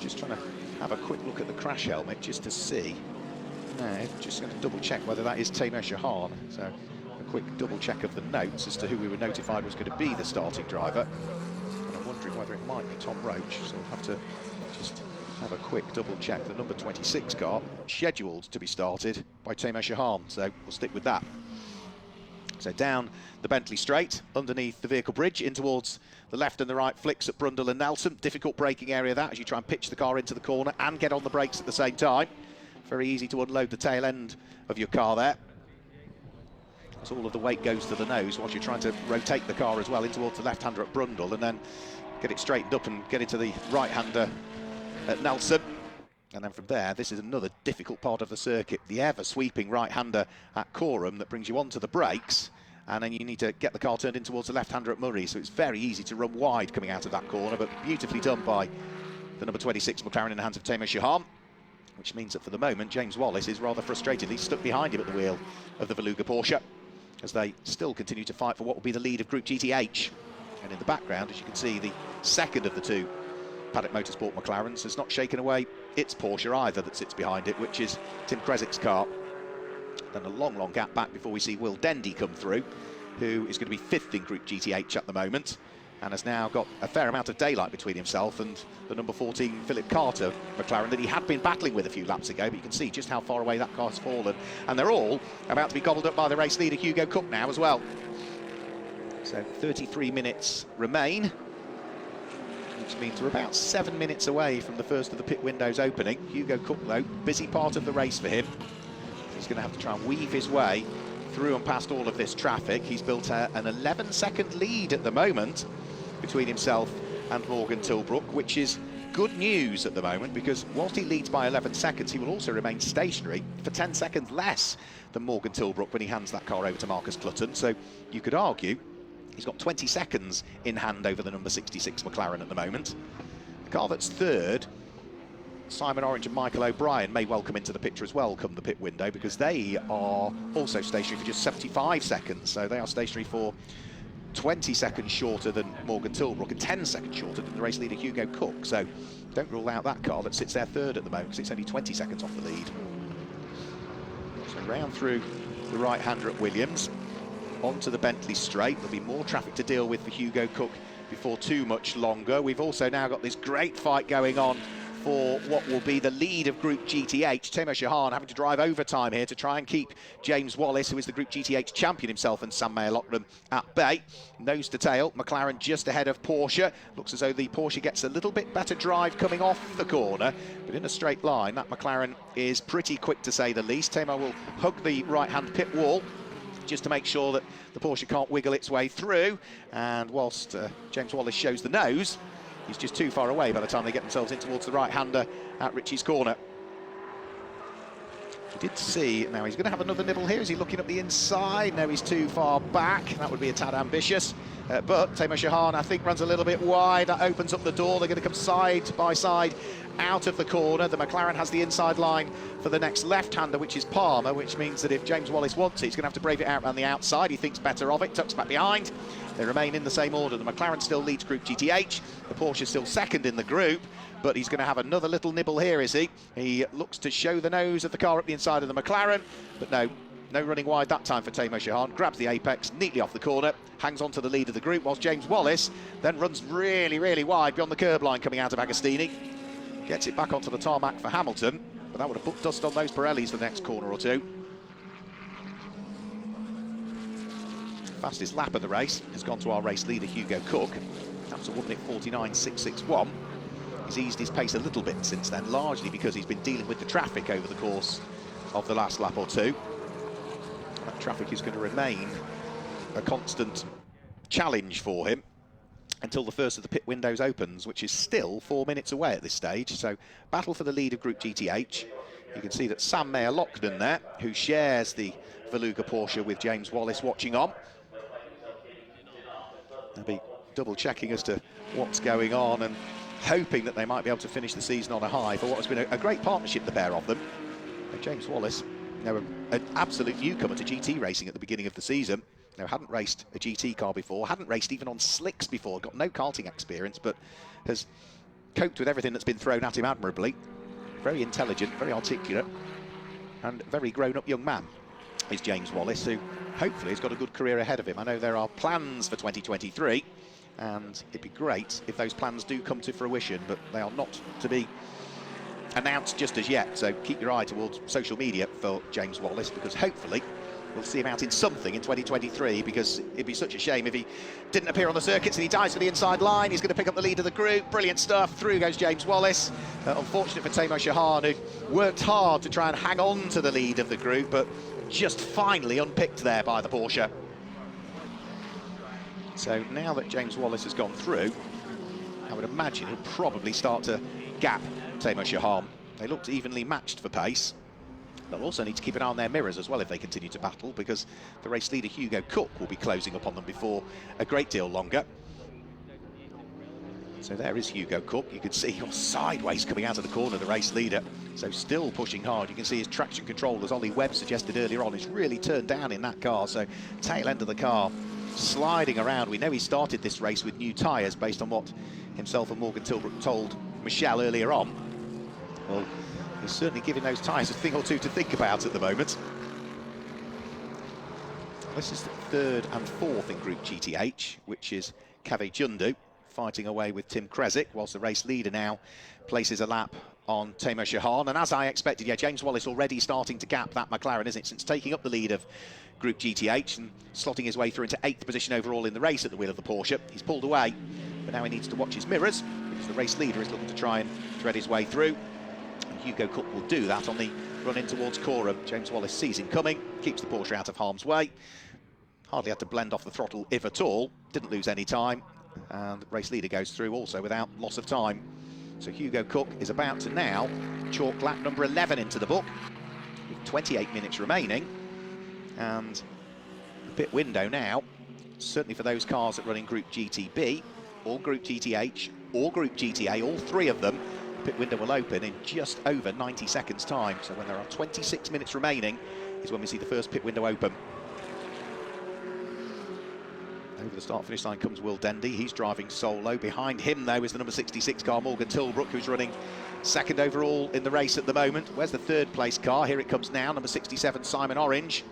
Just trying to have a quick look at the crash helmet just to see. No, just going to double check whether that is Temer Shahan. So a quick double check of the notes as to who we were notified was going to be the starting driver. And I'm wondering whether it might be Tom Roach, so we'll have to just have a quick double check. The number 26 car scheduled to be started by Temer Shahan, so we'll stick with that. So down the Bentley straight, underneath the vehicle bridge, in towards the left and the right flicks at Brundle and Nelson. Difficult braking area that, as you try and pitch the car into the corner and get on the brakes at the same time. Very easy to unload the tail end of your car there, as all of the weight goes to the nose whilst you're trying to rotate the car as well in towards the left-hander at Brundle, and then get it straightened up and get into the right-hander at Nelson. And then from there, this is another difficult part of the circuit, the ever-sweeping right-hander at Coram that brings you onto the brakes, and then you need to get the car turned in towards the left-hander at Murray, so it's very easy to run wide coming out of that corner, but beautifully done by the number 26 McLaren in the hands of Temer Shahan, which means that for the moment, James Wallace is rather frustratedly stuck behind him at the wheel of the Veluga Porsche, as they still continue to fight for what will be the lead of Group GTH. And in the background, as you can see, the second of the two Paddock Motorsport McLarens has not shaken away its Porsche either that sits behind it, which is Tim Kresick's car. Then a long, long gap back before we see Will Dendy come through, who is going to be 5th in Group GTH at the moment, and has now got a fair amount of daylight between himself and the number 14 Philip Carter McLaren that he had been battling with a few laps ago, but you can see just how far away that car's fallen. And they're all about to be gobbled up by the race leader Hugo Cook now as well. So 33 minutes remain, which means we're about 7 minutes away from the first of the pit windows opening. Hugo Cook, though, busy part of the race for him. He's going to have to try and weave his way through and past all of this traffic. He's built an 11-second lead at the moment between himself and Morgan Tilbrook, which is good news at the moment, because whilst he leads by 11 seconds, he will also remain stationary for 10 seconds less than Morgan Tilbrook when he hands that car over to Marcus Clutton. So you could argue he's got 20 seconds in hand over the number 66 McLaren at the moment. The car that's third, Simon Orange and Michael O'Brien, may well come into the picture as well come the pit window, because they are also stationary for just 75 seconds. So they are stationary for 20 seconds shorter than Morgan Tilbrook and 10 seconds shorter than the race leader Hugo Cook. So don't rule out that car that sits there third at the moment, because it's only 20 seconds off the lead. So round through the right-hander at Williams, onto the Bentley straight. There'll be more traffic to deal with for Hugo Cook before too much longer. We've also now got this great fight going on for what will be the lead of Group GTH. Timo Shahan having to drive overtime here to try and keep James Wallace, who is the Group GTH champion himself, and Sam Mayer-Lachlan at bay. Nose to tail, McLaren just ahead of Porsche. Looks as though the Porsche gets a little bit better drive coming off the corner, but in a straight line, that McLaren is pretty quick to say the least. Timo will hug the right-hand pit wall just to make sure that the Porsche can't wiggle its way through, and whilst James Wallace shows the nose, he's just too far away by the time they get themselves in towards the right-hander at Ritchie's corner. We did see, now he's going to have another nibble here. Is he looking up the inside? No, he's too far back. That would be a tad ambitious. But Timo Shahan, I think, runs a little bit wide. That opens up the door. They're going to come side by side out of the corner. The McLaren has the inside line for the next left-hander, which is Palmer, which means that if James Wallace wants it, he's going to have to brave it out around the outside. He thinks better of it, tucks back behind. They remain in the same order. The McLaren still leads Group GTH. The Porsche still second in the group, but he's going to have another little nibble here, is he? He looks to show the nose of the car up the inside of the McLaren, but no running wide that time for Timo Shahan. Grabs the apex neatly off the corner, hangs on to the lead of the group, whilst James Wallace then runs really, really wide beyond the curb line coming out of Agostini. Gets it back onto the tarmac for Hamilton, but that would have put dust on those Pirellis for the next corner or two. Fastest lap of the race has gone to our race leader Hugo Cook. That's a 1 minute 49.661. He's eased his pace a little bit since then, largely because he's been dealing with the traffic over the course of the last lap or two. That traffic is going to remain a constant challenge for him until the first of the pit windows opens, which is still 4 minutes away at this stage. So battle for the lead of Group GTH. You can see that Sam Mayer-Lachlan there, who shares the Veluga Porsche with James Wallace, watching on. They'll be double checking as to what's going on and hoping that they might be able to finish the season on a high for what has been a great partnership, the pair of them. James Wallace, an absolute newcomer to GT racing at the beginning of the season. Hadn't raced a GT car before, hadn't raced even on slicks before, got no karting experience, but has coped with everything that's been thrown at him admirably. Very intelligent, very articulate, and very grown-up young man is James Wallace, who hopefully has got a good career ahead of him. I know there are plans for 2023, and it'd be great if those plans do come to fruition, but they are not to be announced just as yet. So keep your eye towards social media for James Wallace, because hopefully we'll see him out in something in 2023, because it'd be such a shame if he didn't appear on the circuits and he dives for the inside line. He's going to pick up the lead of the group. Brilliant stuff. Through goes James Wallace. Unfortunate for Timo Shahan, who worked hard to try and hang on to the lead of the group, but just finally unpicked there by the Porsche. So now that James Wallace has gone through, I would imagine he'll probably start to gap Timo Shahan. They looked evenly matched for pace. They'll also need to keep an eye on their mirrors as well if they continue to battle, because the race leader Hugo Cook will be closing up on them before a great deal longer. So there is Hugo Cook. You can see him sideways coming out of the corner, the race leader. So still pushing hard. You can see his traction control, as Ollie Webb suggested earlier on, is really turned down in that car. So tail end of the car sliding around. We know he started this race with new tyres based on what himself and Morgan Tilbrook told Michelle earlier on. Well, he's certainly giving those tyres a thing or two to think about at the moment. This is the third and fourth in Group GTH, which is Kave Jundu fighting away with Tim Kresick, whilst the race leader now places a lap on Timo Shahan. And as I expected, yeah, James Wallace already starting to gap that McLaren, isn't it, since taking up the lead of Group GTH and slotting his way through into 8th position overall in the race at the wheel of the Porsche. He's pulled away, but now he needs to watch his mirrors, because the race leader is looking to try and thread his way through. And Hugo Cook will do that on the run in towards Coram. James Wallace sees him coming, keeps the Porsche out of harm's way. Hardly had to blend off the throttle, if at all. Didn't lose any time. And the race leader goes through also without loss of time. So Hugo Cook is about to now chalk lap number 11 into the book, with 28 minutes remaining. And the pit window now, certainly for those cars that run in Group GTB, or Group GTH, or Group GTA, all three of them, the pit window will open in just over 90 seconds time. So when there are 26 minutes remaining is when we see the first pit window open. Over the start-finish line comes Will Dendy. He's driving solo. Behind him, though, is the number 66 car, Morgan Tilbrook, who's running second overall in the race at the moment. Where's the third place car? Here it comes now, number 67, Simon Orange.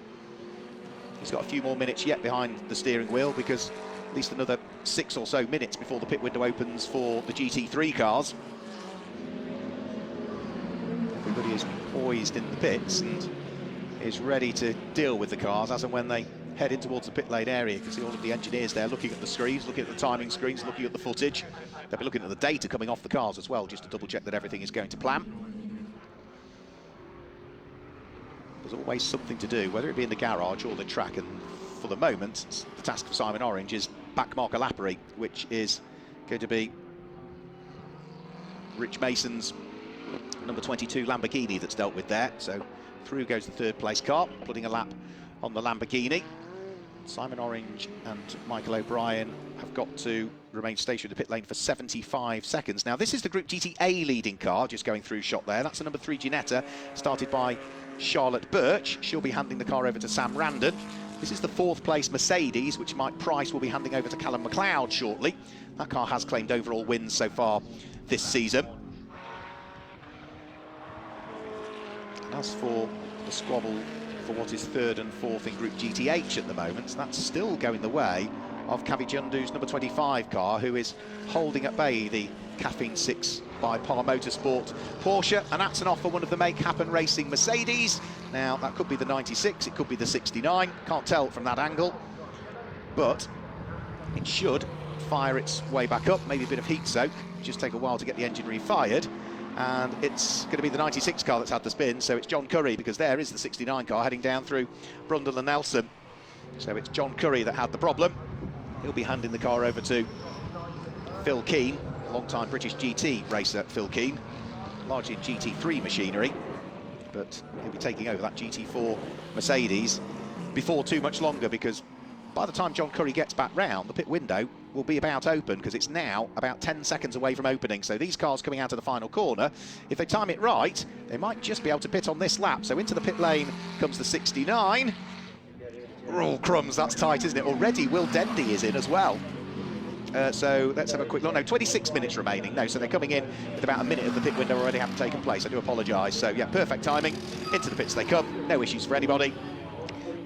He's got a few more minutes yet behind the steering wheel, because at least another 6 or so minutes before the pit window opens for the GT3 cars. Everybody is poised in the pits and is ready to deal with the cars as and when they head in towards the pit lane area. You can see all of the engineers there looking at the screens, looking at the timing screens, looking at the footage. They'll be looking at the data coming off the cars as well, just to double check that everything is going to plan. There's always something to do, whether it be in the garage or the track, and for the moment the task for Simon Orange is backmarker lappery, which is going to be Rich Mason's number 22 Lamborghini that's dealt with there. So through goes the third place car, putting a lap on the Lamborghini. Simon Orange and Michael O'Brien have got to remain stationary in the pit lane for 75 seconds. Now, this is the Group GTA leading car, just going through shot there. That's the number 3 Ginetta, started by Charlotte Birch. She'll be handing the car over to Sam Randon. This is the 4th place Mercedes, which Mike Price will be handing over to Callum McLeod shortly. That car has claimed overall wins so far this season. And as for the squabble for what is 3rd and 4th in Group GTH at the moment, that's still going the way of Kavi Jundu's number 25 car, who is holding at bay the Caffeine 6 by Par Motorsport Porsche, and that's an offer one of the Make Happen Racing Mercedes. Now, that could be the 96, it could be the 69, can't tell from that angle, but it should fire its way back up, maybe a bit of heat soak, just take a while to get the engine refired. And it's going to be the 96 car that's had the spin, so it's John Curry, because there is the 69 car heading down through Brundle and Nelson. So it's John Curry that had the problem. He'll be handing the car over to Phil Keane, long-time British GT racer Phil Keane, largely in GT3 machinery, but he'll be taking over that GT4 Mercedes before too much longer, because by the time John Curry gets back round, the pit window will be about open, because it's now about 10 seconds away from opening. So these cars coming out of the final corner, if they time it right, they might just be able to pit on this lap. So into the pit lane comes the 69. Oh, crumbs, that's tight, isn't it? Already Will Dendy is in as well. So let's have a quick look. No, 26 minutes remaining. No, so they're coming in with about a minute of the pit window already having taken place. I do apologise. So yeah, perfect timing. Into the pits they come. No issues for anybody.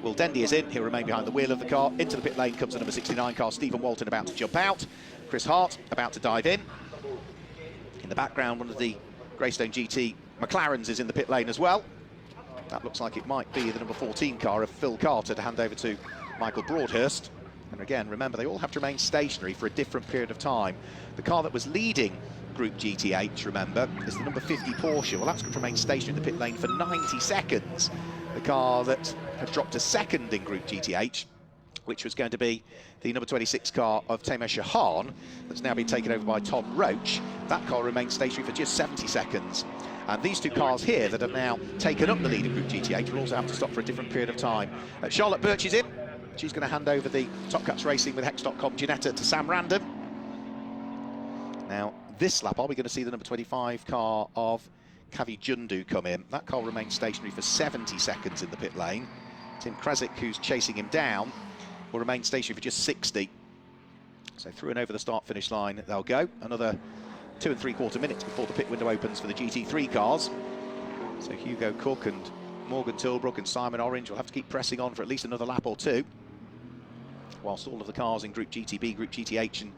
Will Dendy is in, he'll remain behind the wheel of the car. Into the pit lane comes the number 69 car, Stephen Walton about to jump out. Chris Hart about to dive in. In the background, one of the Greystone GT McLarens is in the pit lane as well. That looks like it might be the number 14 car of Phil Carter to hand over to Michael Broadhurst. And again, remember, they all have to remain stationary for a different period of time. The car that was leading Group GTH, remember, is the number 50 Porsche. Well, that's going to remain stationary in the pit lane for 90 seconds. The car that had dropped to second in Group GTH, which was going to be the number 26 car of Tamer Shahan, that's now been taken over by Tom Roach. That car remains stationary for just 70 seconds. And these two cars here that have now taken up the lead in Group GTH will also have to stop for a different period of time. Charlotte Birch is in. She's going to hand over the Top Cats Racing with Hex.com Ginetta to Sam Randon. Now, this lap, are we going to see the number 25 car of Kavi Jundu come in? That car remains stationary for 70 seconds in the pit lane. Tim Krasick, who's chasing him down, will remain stationary for just 60. So through and over the start-finish line they'll go. Another 2 3/4 minutes before the pit window opens for the GT3 cars. So Hugo Cook and Morgan Tilbrook and Simon Orange will have to keep pressing on for at least another lap or two, whilst all of the cars in Group GTB, Group GTH and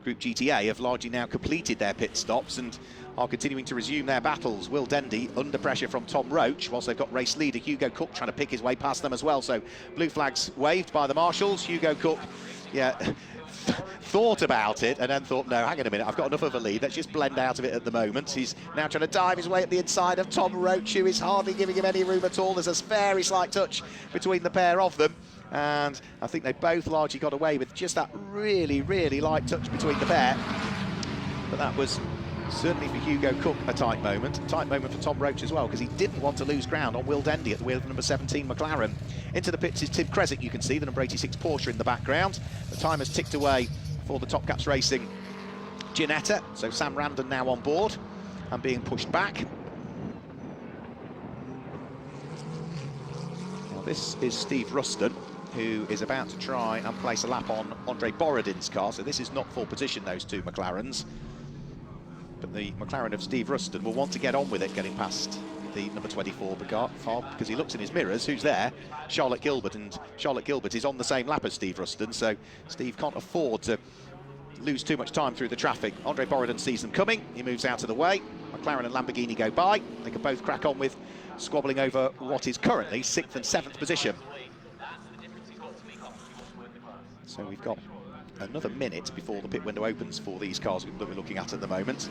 Group GTA have largely now completed their pit stops and are continuing to resume their battles. Will Dendy under pressure from Tom Roach, whilst they've got race leader Hugo Cook trying to pick his way past them as well. So blue flags waved by the marshals. Hugo Cook, yeah, thought about it and then thought, no, hang on a minute, I've got enough of a lead, let's just blend out of it at the moment. He's now trying to dive his way up the inside of Tom Roach, who is hardly giving him any room at all. There's a very slight touch between the pair of them, and I think they both largely got away with just that really, really light touch between the pair. But that was Certainly for Hugo Cook, a tight moment for Tom Roach as well, because he didn't want to lose ground on Will Dendy at the wheel of the number 17 McLaren. Into the pits is Tim Creswick, you can see the number 86 Porsche in the background. The time has ticked away for the Top Caps Racing Ginetta, so Sam Randon now on board and being pushed back. Now this is Steve Ruston, who is about to try and place a lap on Andre Borodin's car, so this is not full position, those two McLarens. But the McLaren of Steve Ruston will want to get on with it, getting past the number 24 because he looks in his mirrors. Who's there? Charlotte Gilbert, and Charlotte Gilbert is on the same lap as Steve Ruston, so Steve can't afford to lose too much time through the traffic. Andre Borodin sees them coming, he moves out of the way. McLaren and Lamborghini go by. They can both crack on with squabbling over what is currently 6th and 7th position. So we've got another minute before the pit window opens for these cars that we're looking at the moment.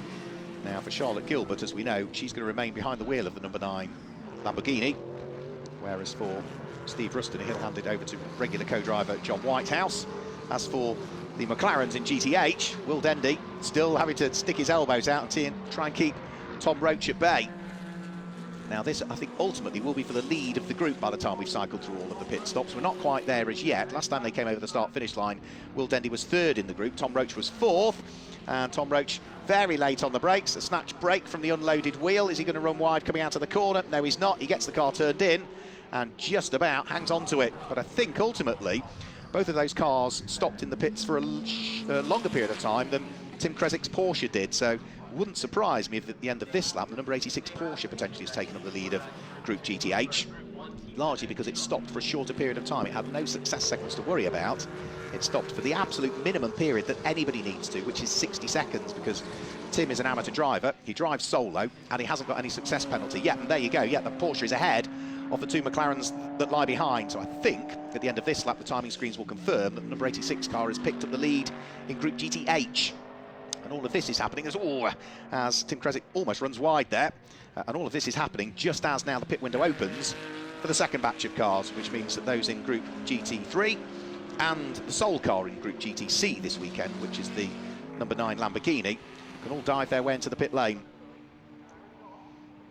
Now for Charlotte Gilbert, as we know, she's going to remain behind the wheel of the number 9 Lamborghini, whereas for Steve Ruston, he'll hand it over to regular co-driver John Whitehouse. As for the McLarens in GTH, Will Dendy still having to stick his elbows out and try and keep Tom Roach at bay. Now this, I think, ultimately will be for the lead of the group by the time we've cycled through all of the pit stops. We're not quite there as yet. Last time they came over the start-finish line, Will Dendy was 3rd in the group, Tom Roach was 4th, and Tom Roach very late on the brakes. A snatch brake from the unloaded wheel. Is he going to run wide coming out of the corner? No, he's not. He gets the car turned in and just about hangs on to it. But I think ultimately both of those cars stopped in the pits for a longer period of time than Tim Creswick's Porsche did, so wouldn't surprise me if at the end of this lap the number 86 Porsche potentially has taken up the lead of Group GTH, largely because it stopped for a shorter period of time. It had no success seconds to worry about. It stopped for the absolute minimum period that anybody needs to, which is 60 seconds, because Tim is an amateur driver, he drives solo, and he hasn't got any success penalty yet. And there you go, yeah, the Porsche is ahead of the two McLarens that lie behind. So I think at the end of this lap, the timing screens will confirm that the number 86 car has picked up the lead in Group GTH. And all of this is happening as Tim Creswick almost runs wide there. And all of this is happening just as now the pit window opens for the second batch of cars, which means that those in Group GT3 and the sole car in Group GTC this weekend, which is the number 9 Lamborghini, can all dive their way into the pit lane.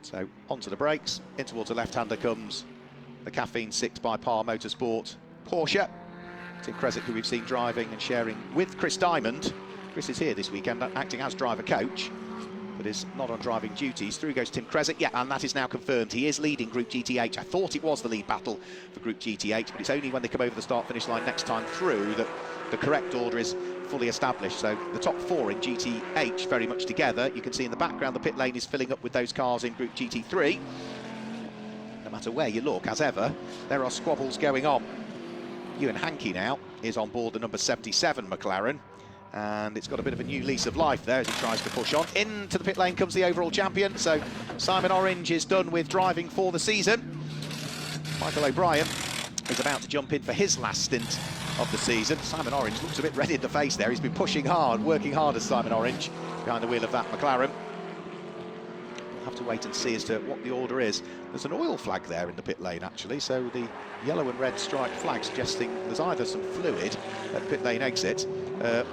So onto the brakes, in towards the left-hander comes the Caffeine 6 by Par Motorsport Porsche. Tim Creswick, who we've seen driving and sharing with Chris Diamond. Chris is here this weekend acting as driver coach, but is not on driving duties. Through goes Tim Creswick, yeah, and that is now confirmed. He is leading Group GTH. I thought it was the lead battle for Group GTH, but it's only when they come over the start-finish line next time through that the correct order is fully established. So the top 4 in GTH very much together. You can see in the background the pit lane is filling up with those cars in Group GT3. No matter where you look, as ever, there are squabbles going on. Ewan Hankey now is on board the number 77 McLaren, and it's got a bit of a new lease of life there as he tries to push on. Into the pit lane comes the overall champion, so Simon Orange is done with driving for the season. Michael O'Brien is about to jump in for his last stint of the season. Simon Orange looks a bit red in the face there. He's been pushing hard, working hard as Simon Orange behind the wheel of that McLaren. We'll have to wait and see as to what the order is. There's an oil flag there in the pit lane, actually, so the yellow and red striped flag suggesting there's either some fluid at pit lane exit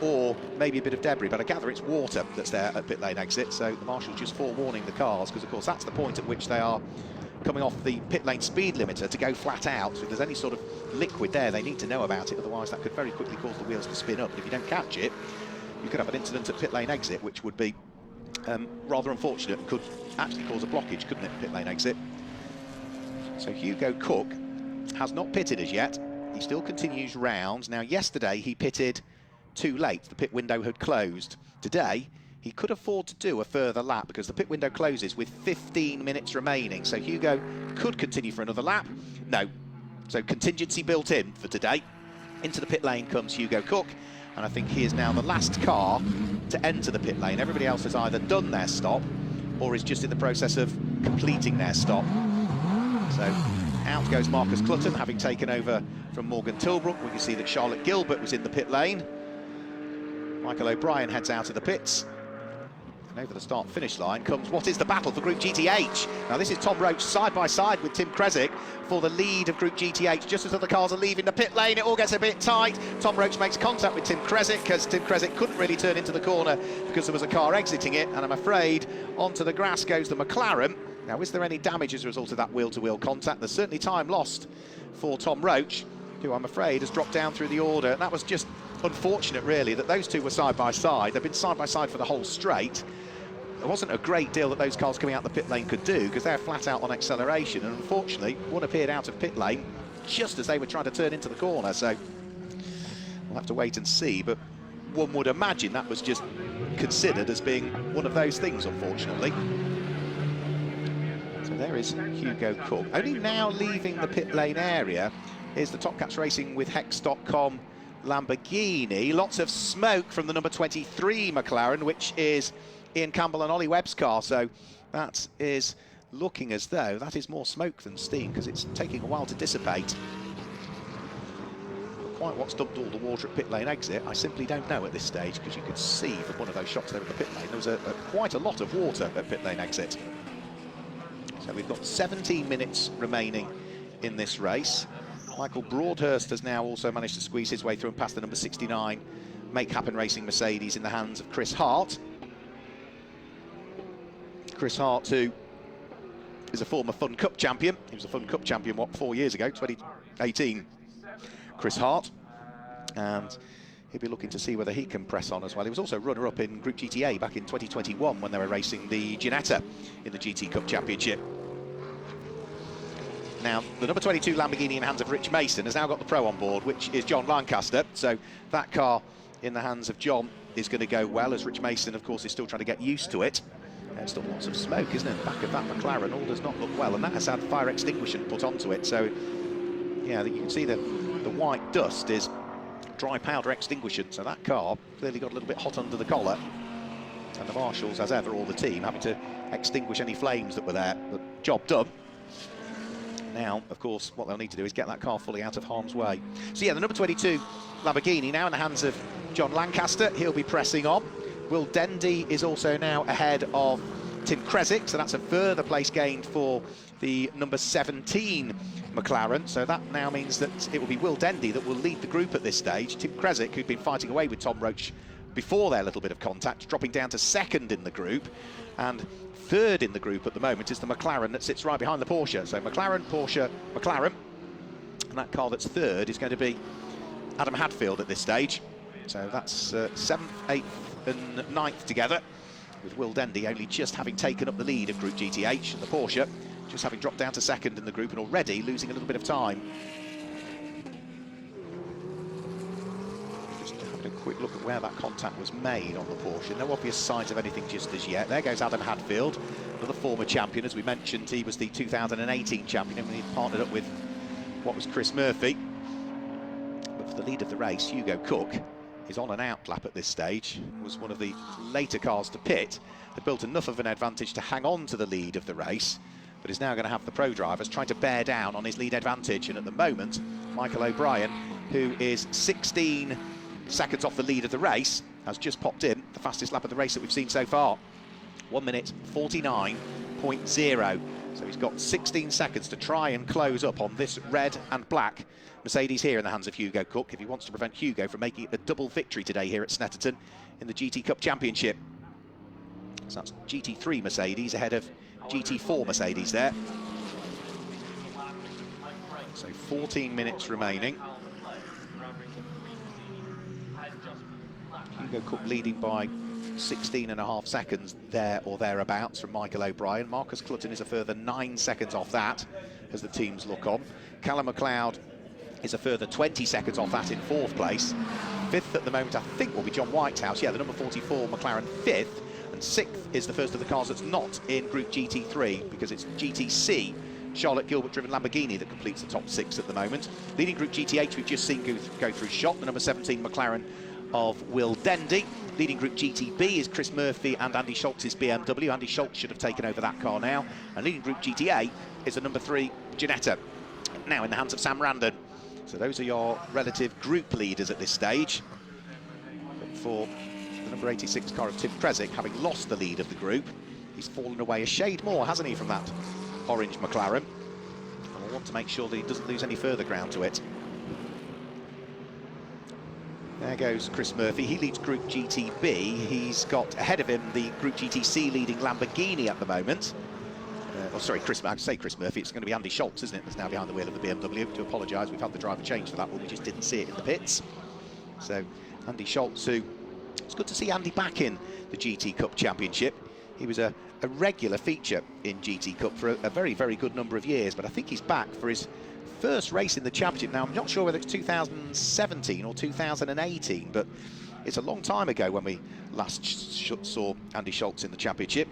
or maybe a bit of debris, but I gather it's water that's there at pit lane exit, so the marshal's just forewarning the cars, because of course that's the point at which they are coming off the pit lane speed limiter to go flat out. So if there's any sort of liquid there, they need to know about it, otherwise that could very quickly cause the wheels to spin up, and if you don't catch it, you could have an incident at pit lane exit, which would be rather unfortunate and could actually cause a blockage, couldn't it, pit lane exit. So Hugo Cook has not pitted as yet. He still continues rounds. Now, yesterday he pitted too late. The pit window had closed. Today, he could afford to do a further lap because the pit window closes with 15 minutes remaining. So Hugo could continue for another lap. No. So contingency built in for today. Into the pit lane comes Hugo Cook, and I think he is now the last car to enter the pit lane. Everybody else has either done their stop or is just in the process of completing their stop. So out goes Marcus Clutton, having taken over from Morgan Tilbrook. We can see that Charlotte Gilbert was in the pit lane. Michael O'Brien heads out of the pits. And over the start-finish line comes what is the battle for Group GTH. Now this is Tom Roach side by side with Tim Kresick for the lead of Group GTH. Just as other cars are leaving the pit lane, it all gets a bit tight. Tom Roach makes contact with Tim Kresick because Tim Kresick couldn't really turn into the corner because there was a car exiting it, and I'm afraid onto the grass goes the McLaren. Now, is there any damage as a result of that wheel-to-wheel contact? There's certainly time lost for Tom Roach, who I'm afraid has dropped down through the order. And that was just unfortunate, really, that those two were side by side. They've been side by side for the whole straight. There wasn't a great deal that those cars coming out the pit lane could do because they're flat out on acceleration, and unfortunately one appeared out of pit lane just as they were trying to turn into the corner. So we'll have to wait and see, but one would imagine that was just considered as being one of those things, unfortunately. So there is Hugo Cook. Only now leaving the pit lane area is the Top Cats Racing with Hex.com Lamborghini. Lots of smoke from the number 23 McLaren, which is Ian Campbell and Ollie Webb's car, so that is looking as though that is more smoke than steam because it's taking a while to dissipate. But quite what's dumped all the water at pit lane exit, I simply don't know at this stage, because you could see from one of those shots there at the pit lane there was quite a lot of water at pit lane exit. So we've got 17 minutes remaining in this race. Michael Broadhurst has now also managed to squeeze his way through and past the number 69 Make Happen Racing Mercedes in the hands of Chris Hart. Chris Hart, who is a former Fun Cup champion. He was a Fun Cup champion, what, 4 years ago, 2018. Chris Hart. And he'll be looking to see whether he can press on as well. He was also runner-up in Group GTA back in 2021 when they were racing the Ginetta in the GT Cup Championship. Now, the number 22 Lamborghini in the hands of Rich Mason has now got the Pro on board, which is John Lancaster. So that car in the hands of John is going to go well, as Rich Mason, of course, is still trying to get used to it. There's still lots of smoke, isn't it? The back of that McLaren all does not look well, and that has had fire extinguishant put onto it. So, yeah, you can see the white dust is dry powder extinguishant. So that car clearly got a little bit hot under the collar. And the marshals, as ever, or the team, having to extinguish any flames that were there. But job done. Now, of course, what they'll need to do is get that car fully out of harm's way. So, yeah, the number 22 Lamborghini now in the hands of John Lancaster. He'll be pressing on. Will Dendy is also now ahead of Tim Kresick, so that's a further place gained for the number 17 McLaren. So that now means that it will be Will Dendy that will lead the group at this stage. Tim Kresick, who'd been fighting away with Tom Roach before their little bit of contact, dropping down to second in the group. And third in the group at the moment is the McLaren that sits right behind the Porsche. So McLaren, Porsche, McLaren. And that car that's third is going to be Adam Hadfield at this stage. So that's 7th, 8th and 9th together, with Will Dendy only just having taken up the lead of Group GTH, and the Porsche just having dropped down to second in the group and already losing a little bit of time. Just having a quick look at where that contact was made on the Porsche. No obvious signs of anything just as yet. There goes Adam Hadfield, another former champion. As we mentioned, he was the 2018 champion when he partnered up with what was Chris Murphy. But for the lead of the race, Hugo Cook is on an out lap at this stage, was one of the later cars to pit, had built enough of an advantage to hang on to the lead of the race, but is now going to have the pro drivers trying to bear down on his lead advantage. And at the moment, Michael O'Brien, who is 16 seconds off the lead of the race, has just popped in the fastest lap of the race that we've seen so far. 1 minute 49.0. So he's got 16 seconds to try and close up on this red and black Mercedes here in the hands of Hugo Cook, if he wants to prevent Hugo from making it a double victory today here at Snetterton in the GT Cup Championship. So that's GT3 Mercedes ahead of GT4 Mercedes there. So 14 minutes remaining. Hugo Cook leading by 16.5 seconds there or thereabouts from Michael O'Brien. Marcus Clutton is a further 9 seconds off that as the teams look on. Callum McLeod is a further 20 seconds off that in 4th place. 5th at the moment, I think, will be John Whitehouse. Yeah, the number 44 McLaren 5th. And 6th is the first of the cars that's not in Group GT3, because it's GTC Charlotte Gilbert-driven Lamborghini that completes the top 6 at the moment. Leading Group GT8, we've just seen go through shot, the number 17 McLaren of Will Dendy. Leading Group GTB is Chris Murphy and Andy Schultz's BMW. Andy Schultz should have taken over that car now. And leading Group GTA is the number 3 Ginetta, now in the hands of Sam Randon. So those are your relative group leaders at this stage. But for the the number 86 car of Tim Presic, having lost the lead of the group. He's fallen away a shade more, hasn't he, from that orange McLaren? And we'll want to make sure that he doesn't lose any further ground to it. There goes Chris Murphy. He leads Group GTB. He's got ahead of him the Group GTC leading Lamborghini at the moment. I say Chris Murphy, it's going to be Andy Schultz, isn't it, that's now behind the wheel of the BMW. To apologise, we've had the driver change for that one, we just didn't see it in the pits. So, Andy Schultz, who, it's good to see Andy back in the GT Cup Championship. He was a regular feature in GT Cup for a very, very good number of years, but I think he's back for his first race in the championship. Now, I'm not sure whether it's 2017 or 2018, but it's a long time ago when we last saw Andy Schultz in the championship.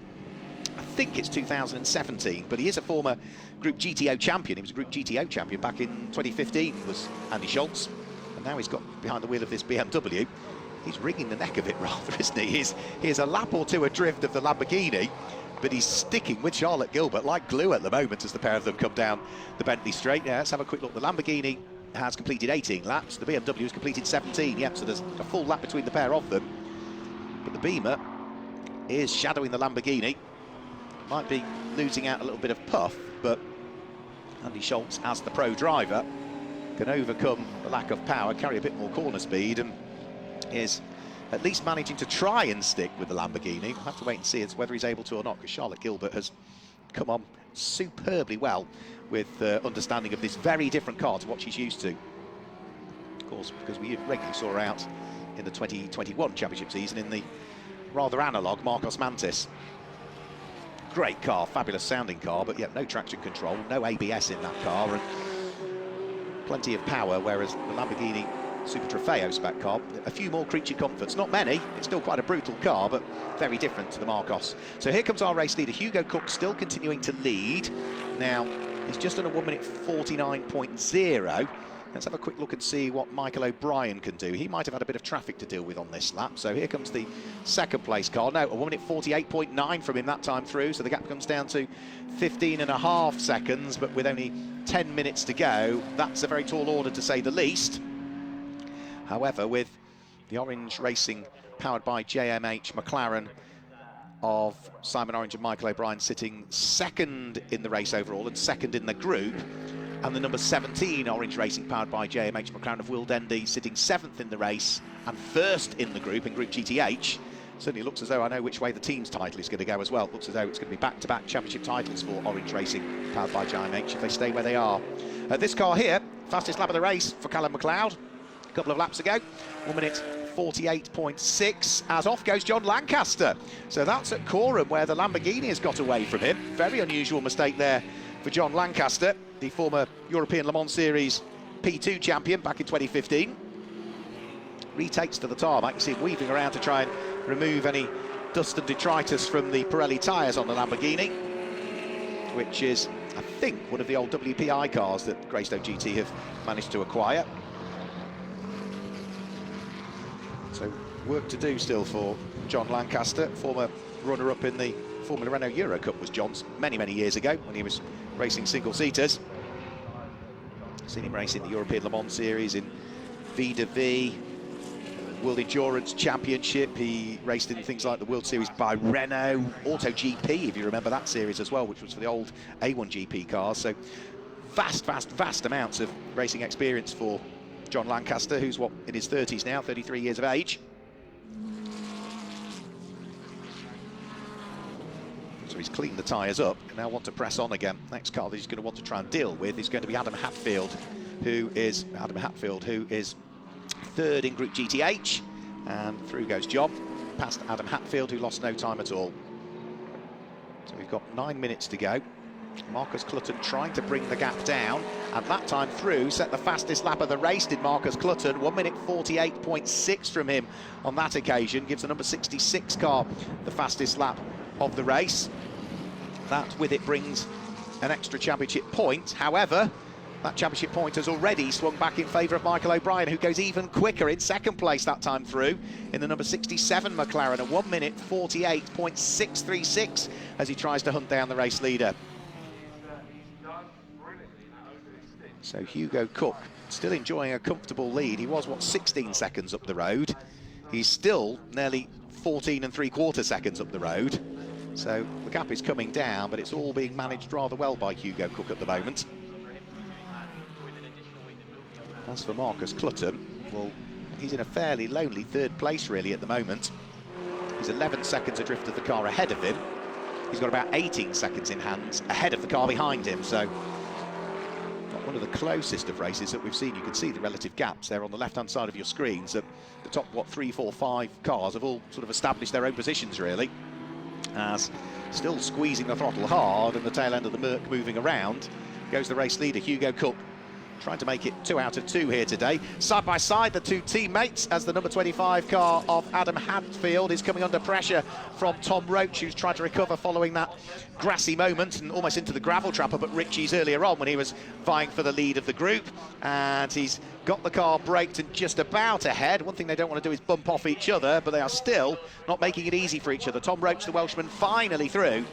I think it's 2017, but he is a former Group GTO champion. He was a Group GTO champion back in 2015, was Andy Schultz, and now he's got behind the wheel of this BMW. He's wringing the neck of it rather, isn't he? He's a lap or two adrift of the Lamborghini, but he's sticking with Charlotte Gilbert like glue at the moment as the pair of them come down the Bentley straight. Yeah, let's have a quick look. The Lamborghini has completed 18 laps. The BMW has completed 17. Yep, so there's a full lap between the pair of them. But the Beamer is shadowing the Lamborghini. Might be losing out a little bit of puff, but Andy Schultz, as the pro driver, can overcome the lack of power, carry a bit more corner speed, and is at least managing to try and stick with the Lamborghini. We'll have to wait and see whether he's able to or not, because Charlotte Gilbert has come on superbly well with understanding of this very different car to what she's used to. Of course, because we regularly saw her out in the 2021 championship season in the rather analogue Marcos Mantis. Great car, fabulous sounding car, but yet no traction control, no ABS in that car, and plenty of power, whereas the Lamborghini Super Trofeo spec car, a few more creature comforts, not many. It's still quite a brutal car, but very different to the Marcos. So here comes our race leader, Hugo Cook, still continuing to lead. Now, he's just on a 1 minute 49.0. Let's have a quick look and see what Michael O'Brien can do. He might have had a bit of traffic to deal with on this lap. So here comes the second place car. No, a 1 minute 48.9 from him that time through. So the gap comes down to 15.5 seconds, but with only 10 minutes to go, that's a very tall order to say the least. However, with the Orange Racing powered by JMH McLaren of Simon Orange and Michael O'Brien sitting second in the race overall and second in the group, and the number 17 Orange Racing powered by JMH McLaren of Will Dendy sitting 7th in the race and 1st in the group in Group GTH. Certainly looks as though I know which way the team's title is going to go as well. Looks as though it's going to be back-to-back championship titles for Orange Racing powered by JMH if they stay where they are. This car here, fastest lap of the race for Callum McLeod a couple of laps ago, 1 minute 48.6, as off goes John Lancaster. So that's at Corham where the Lamborghini has got away from him. Very unusual mistake there for John Lancaster, the former European Le Mans Series P2 champion back in 2015. Retakes to the tarmac. You see him weaving around to try and remove any dust and detritus from the Pirelli tyres on the Lamborghini, which is, I think, one of the old WPI cars that Greystone GT have managed to acquire. So work to do still for John Lancaster, former runner-up in the Formula Renault Euro Cup was John's many years ago when he was racing single-seaters. Seen him race in the European Le Mans Series, in V2V, World Endurance Championship. He raced in things like the World Series by Renault, Auto GP, if you remember that series as well, which was for the old A1 GP cars. So vast amounts of racing experience for John Lancaster, who's in his 30s now, 33 years of age. So he's cleaned the tyres up, and now want to press on again. Next car that he's going to want to try and deal with is going to be Adam Hatfield, who is third in Group GTH, and through goes John, past Adam Hatfield, who lost no time at all. So we've got 9 minutes to go. Marcus Clutton trying to bring the gap down, and that time through set the fastest lap of the race, did Marcus Clutton. 1 minute 48.6 from him on that occasion, gives the number 66 car the fastest lap of the race. That with it brings an extra championship point. However, that championship point has already swung back in favour of Michael O'Brien, who goes even quicker in second place that time through in the number 67 McLaren, a 1 minute 48.636 as he tries to hunt down the race leader. So Hugo Cook still enjoying a comfortable lead. He was, 16 seconds up the road. He's still nearly 14 3/4 seconds up the road. So the gap is coming down, but it's all being managed rather well by Hugo Cook at the moment. As for Marcus Clutton, well, he's in a fairly lonely third place really at the moment. He's 11 seconds adrift of the car ahead of him. He's got about 18 seconds in hand ahead of the car behind him, so not one of the closest of races that we've seen. You can see the relative gaps there on the left-hand side of your screens. The top, 3, 4, 5 cars have all sort of established their own positions, really, as still squeezing the throttle hard and the tail end of the Merc moving around goes the race leader, Hugo Cook, trying to make it 2 out of 2 here today. Side by side, the two teammates, as the number 25 car of Adam Hadfield is coming under pressure from Tom Roach, who's tried to recover following that grassy moment and almost into the gravel trap up at Ritchie's earlier on when he was vying for the lead of the group. And he's got the car braked and just about ahead. One thing they don't want to do is bump off each other, but they are still not making it easy for each other. Tom Roach, the Welshman, finally through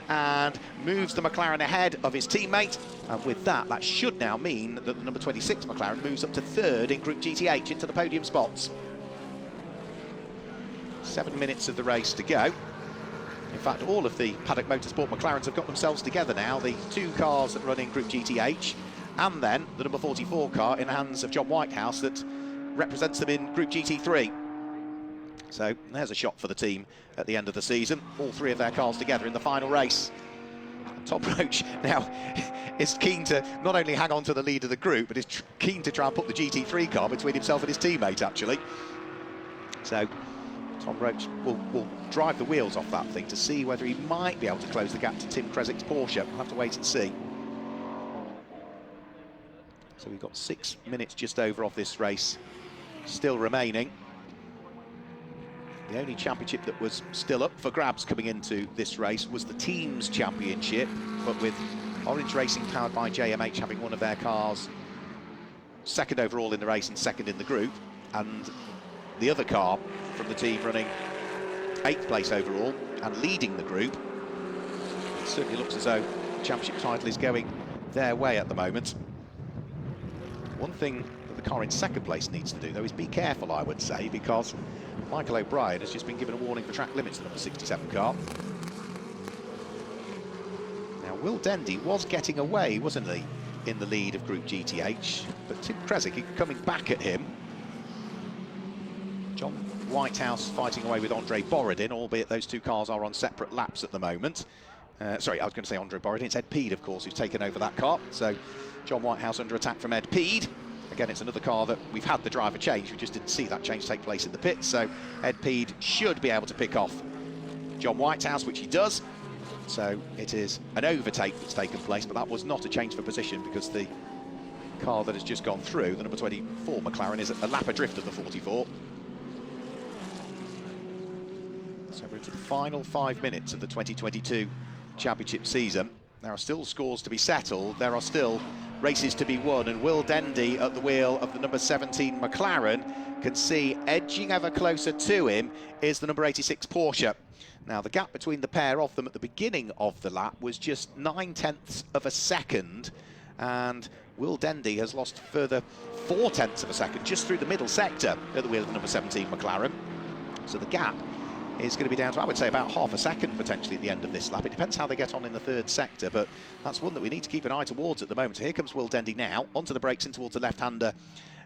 and moves the McLaren ahead of his teammate, and with that should now mean that the number 26 McLaren moves up to 3rd in Group GTH into the podium spots. 7 minutes of the race to go. In fact, all of the Paddock Motorsport McLarens have got themselves together now, the 2 cars that run in Group GTH, and then the number 44 car in the hands of John Whitehouse that represents them in Group GT3. So there's a shot for the team at the end of the season. All 3 of their cars together in the final race. Tom Roach now is keen to not only hang on to the lead of the group, but is keen to try and put the GT3 car between himself and his teammate, actually. So Tom Roach will drive the wheels off that thing to see whether he might be able to close the gap to Tim Creswick's Porsche. We'll have to wait and see. So we've got 6 minutes just over of this race still remaining. The only championship that was still up for grabs coming into this race was the Teams Championship, but with Orange Racing powered by JMH having one of their cars 2nd overall in the race and 2nd in the group, and the other car from the team running 8th place overall and leading the group. It certainly looks as though the championship title is going their way at the moment. One thing that the car in 2nd place needs to do, though, is be careful, I would say, because Michael O'Brien has just been given a warning for track limits, the number 67 car. Now, Will Dendy was getting away, wasn't he, in the lead of Group GTH, but Tim Creswick coming back at him. John Whitehouse fighting away with Andre Borodin, albeit those 2 cars are on separate laps at the moment. Sorry, I was going to say Andre Borodin. It's Ed Peed, of course, who's taken over that car. So John Whitehouse under attack from Ed Peed. Again, it's another car that we've had the driver change. We just didn't see that change take place in the pits. So Ed Peed should be able to pick off John Whitehouse, which he does. So it is an overtake that's taken place, but that was not a change for position because the car that has just gone through, the number 24 McLaren, is a lap adrift of the 44. So we're into the final 5 minutes of the 2022 championship season. There are still scores to be settled. There are still races to be won, and Will Dendy at the wheel of the number 17 McLaren can see edging ever closer to him is the number 86 Porsche. Now, the gap between the pair of them at the beginning of the lap was just 9/10 of a second, and Will Dendy has lost further 4/10 of a second just through the middle sector at the wheel of the number 17 McLaren. So the gap is going to be down to, I would say, about half a second potentially at the end of this lap. It depends how they get on in the 3rd sector, but that's one that we need to keep an eye towards at the moment. So here comes Will Dendy now, onto the brakes in towards the left-hander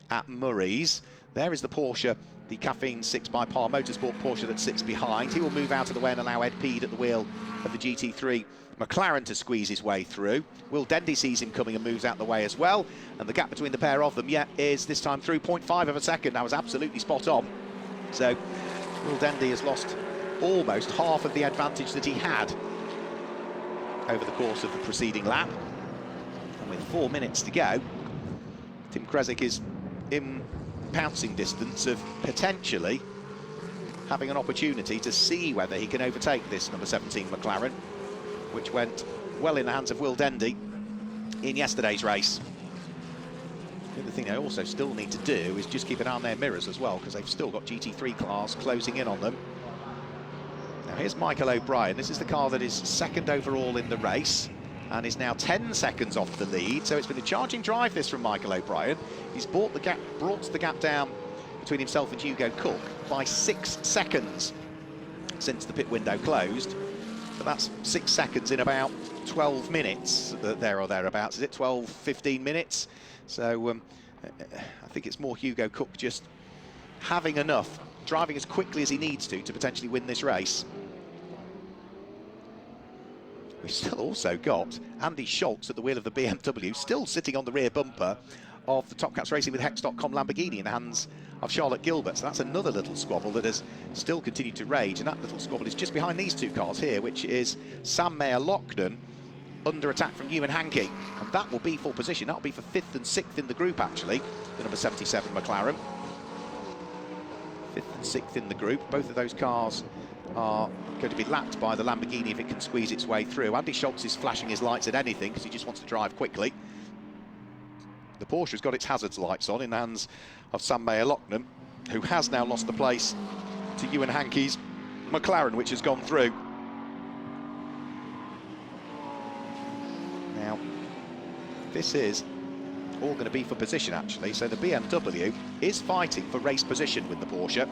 at Murray's. There is the Porsche, the Caffeine 6x Motorsport Porsche that sits behind. He will move out of the way and allow Ed Peed at the wheel of the GT3 McLaren to squeeze his way through. Will Dendy sees him coming and moves out the way as well, and the gap between the pair of them, is this time through 0.5 of a second. That was absolutely spot on. So Will Dendy has lost almost half of the advantage that he had over the course of the preceding lap. And with 4 minutes to go, Tim Creswick is in pouncing distance of potentially having an opportunity to see whether he can overtake this number 17 McLaren, which went well in the hands of Will Dendy in yesterday's race. The other thing they also still need to do is just keep an eye on their mirrors as well, because they've still got GT3 cars closing in on them. Now here's Michael O'Brien. This is the car that is 2nd overall in the race and is now 10 seconds off the lead. So it's been a charging drive, this, from Michael O'Brien. He's brought the gap down between himself and Hugo Cook by 6 seconds. since the pit window closed. But that's 6 seconds in about 12 minutes, there or thereabouts. Is it 12, 15 minutes? So I think it's more Hugo Cook just having enough, driving as quickly as he needs to potentially win this race. We've still also got Andy Schultz at the wheel of the BMW, still sitting on the rear bumper of the Top Cats Racing with Hex.com Lamborghini in the hands of Charlotte Gilbert. So that's another little squabble that has still continued to rage, and that little squabble is just behind these two cars here, which is Sam Mayer-Lochnan under attack from Ewan Hankey, and that will be for position. That'll be for 5th and 6th in the group, actually, the number 77 McLaren. 5th and 6th in the group. Both of those cars are going to be lapped by the Lamborghini if it can squeeze its way through. Andy Schultz is flashing his lights at anything because he just wants to drive quickly. The Porsche has got its hazards lights on in the hands of Sam Mayer-Lochnan, who has now lost the place to Ewan Hankey's McLaren, which has gone through. Now, this is all going to be for position, actually. So the BMW is fighting for race position with the Porsche.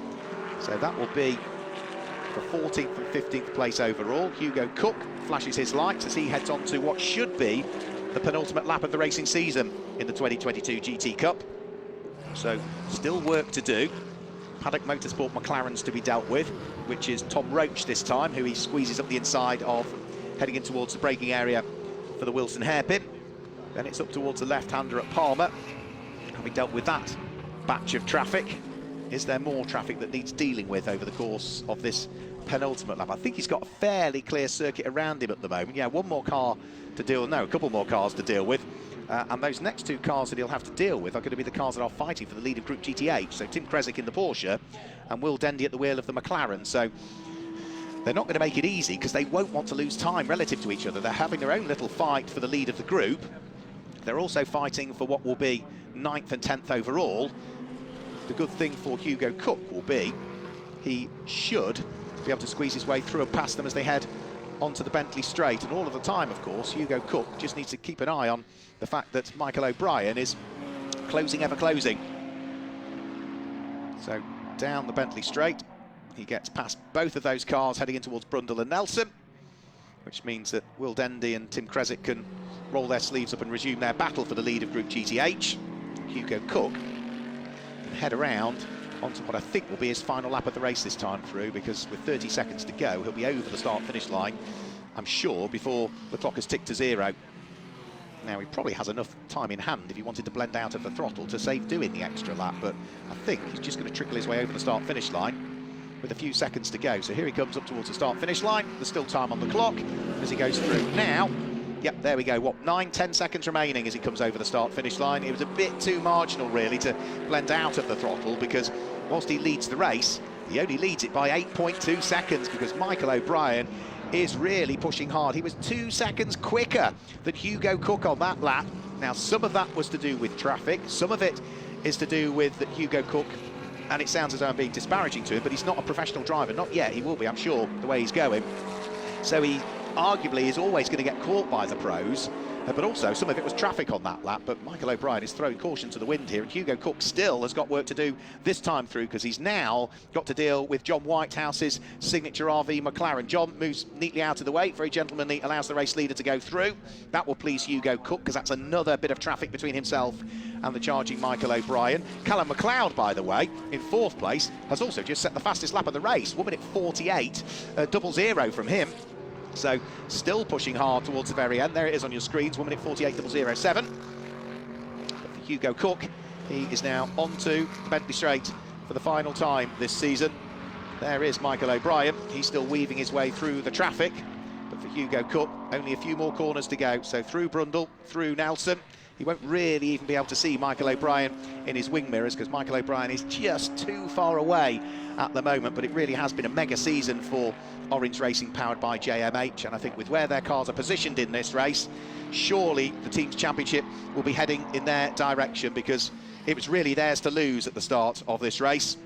So that will be for 14th and 15th place overall. Hugo Cook flashes his lights as he heads on to what should be the penultimate lap of the racing season in the 2022 GT Cup. So still work to do. Paddock Motorsport McLarens to be dealt with, which is Tom Roach this time, who he squeezes up the inside of, heading in towards the braking area for the Wilson hairpin. Then it's up towards the left-hander at Palmer. Having dealt with that batch of traffic, is there more traffic that needs dealing with over the course of this penultimate lap? I think he's got a fairly clear circuit around him at the moment. Yeah, one more car to deal, no, a couple more cars to deal with. And those next two cars that he'll have to deal with are going to be the cars that are fighting for the lead of Group GTH. So Tim Kresick in the Porsche and Will Dendy at the wheel of the McLaren. So they're not going to make it easy because they won't want to lose time relative to each other. They're having their own little fight for the lead of the group. They're also fighting for what will be 9th and 10th overall. The good thing for Hugo Cook will be he should be able to squeeze his way through and past them as they head onto the Bentley straight. And all of the time, of course, Hugo Cook just needs to keep an eye on the fact that Michael O'Brien is closing, ever closing. So down the Bentley straight, he gets past both of those cars heading in towards Brundle and Nelson, which means that Will Dendy and Tim Kresick can roll their sleeves up and resume their battle for the lead of Group GTH. Hugo Cook can head around onto what I think will be his final lap of the race this time through, because with 30 seconds to go, he'll be over the start-finish line, I'm sure, before the clock has ticked to 0. Now, he probably has enough time in hand if he wanted to blend out of the throttle to save doing the extra lap, but I think he's just going to trickle his way over the start-finish line with a few seconds to go. So here he comes up towards the start-finish line. There's still time on the clock as he goes through now. Yep, there we go. What, 9-10 seconds remaining as he comes over the start-finish line. It was a bit too marginal, really, to blend out of the throttle, because whilst he leads the race, he only leads it by 8.2 seconds, because Michael O'Brien is really pushing hard. He was 2 seconds quicker than Hugo Cook on that lap. Now, some of that was to do with traffic. Some of it is to do with that Hugo Cook, and it sounds as though I'm being disparaging to him, but he's not a professional driver. Not yet. He will be, I'm sure, the way he's going. So he arguably is always going to get caught by the pros, but also some of it was traffic on that lap. But Michael O'Brien is throwing caution to the wind here, and Hugo Cook still has got work to do this time through, because he's now got to deal with John Whitehouse's signature RV McLaren. John moves neatly out of the way, very gentlemanly, allows the race leader to go through. That will please Hugo Cook, because that's another bit of traffic between himself and the charging Michael O'Brien. Callum McLeod, by the way, in 4th place, has also just set the fastest lap of the race, 1 minute 48, 00 from him. So still pushing hard towards the very end. There it is on your screens, 1 minute 48.007. But for Hugo Cook, he is now onto Bentley Straight for the final time this season. There is Michael O'Brien. He's still weaving his way through the traffic. But for Hugo Cook, only a few more corners to go. So through Brundle, through Nelson. He won't really even be able to see Michael O'Brien in his wing mirrors, because Michael O'Brien is just too far away at the moment. But it really has been a mega season for Orange Racing, powered by JMH, and I think with where their cars are positioned in this race, surely the team's championship will be heading in their direction, because it was really theirs to lose at the start of this race.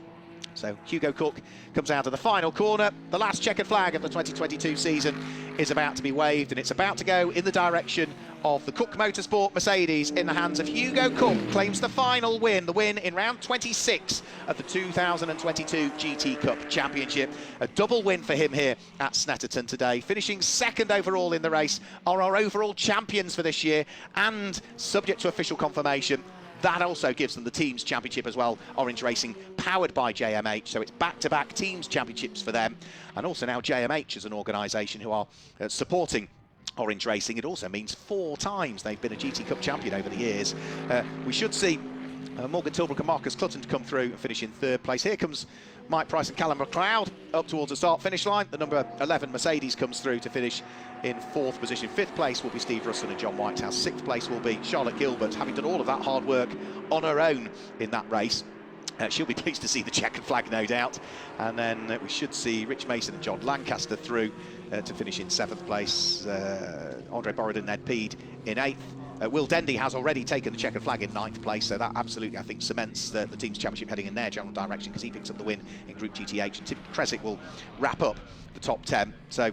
So Hugo Cook comes out of the final corner. The last checkered flag of the 2022 season is about to be waved, and it's about to go in the direction of the Cook Motorsport Mercedes in the hands of Hugo Cook. Claims the final win, the win in round 26 of the 2022 GT Cup Championship. A double win for him here at Snetterton today. Finishing second overall in the race, are our overall champions for this year, and subject to official confirmation, that also gives them the Teams Championship as well. Orange Racing, powered by JMH, so it's back-to-back Teams Championships for them. And also now JMH as an organisation who are supporting Orange Racing. It also means 4 times they've been a GT Cup champion over the years. We should see Morgan Tilbrook and Marcus Clutton to come through and finish in 3rd place. Here comes Mike Price and Callum McLeod up towards the start-finish line. The number 11 Mercedes comes through to finish in 4th position. 5th place will be Steve Ruston and John Whitehouse. 6th place will be Charlotte Gilbert, having done all of that hard work on her own in that race. She'll be pleased to see the checkered flag, no doubt. And then we should see Rich Mason and John Lancaster through to finish in 7th place. Andre Borodin and Ed Peed in 8th. Will Dendy has already taken the checkered flag in 9th place, so that absolutely, I think, cements the Teams Championship heading in their general direction, because he picks up the win in Group GTH, and Tim Kresick will wrap up the top 10. So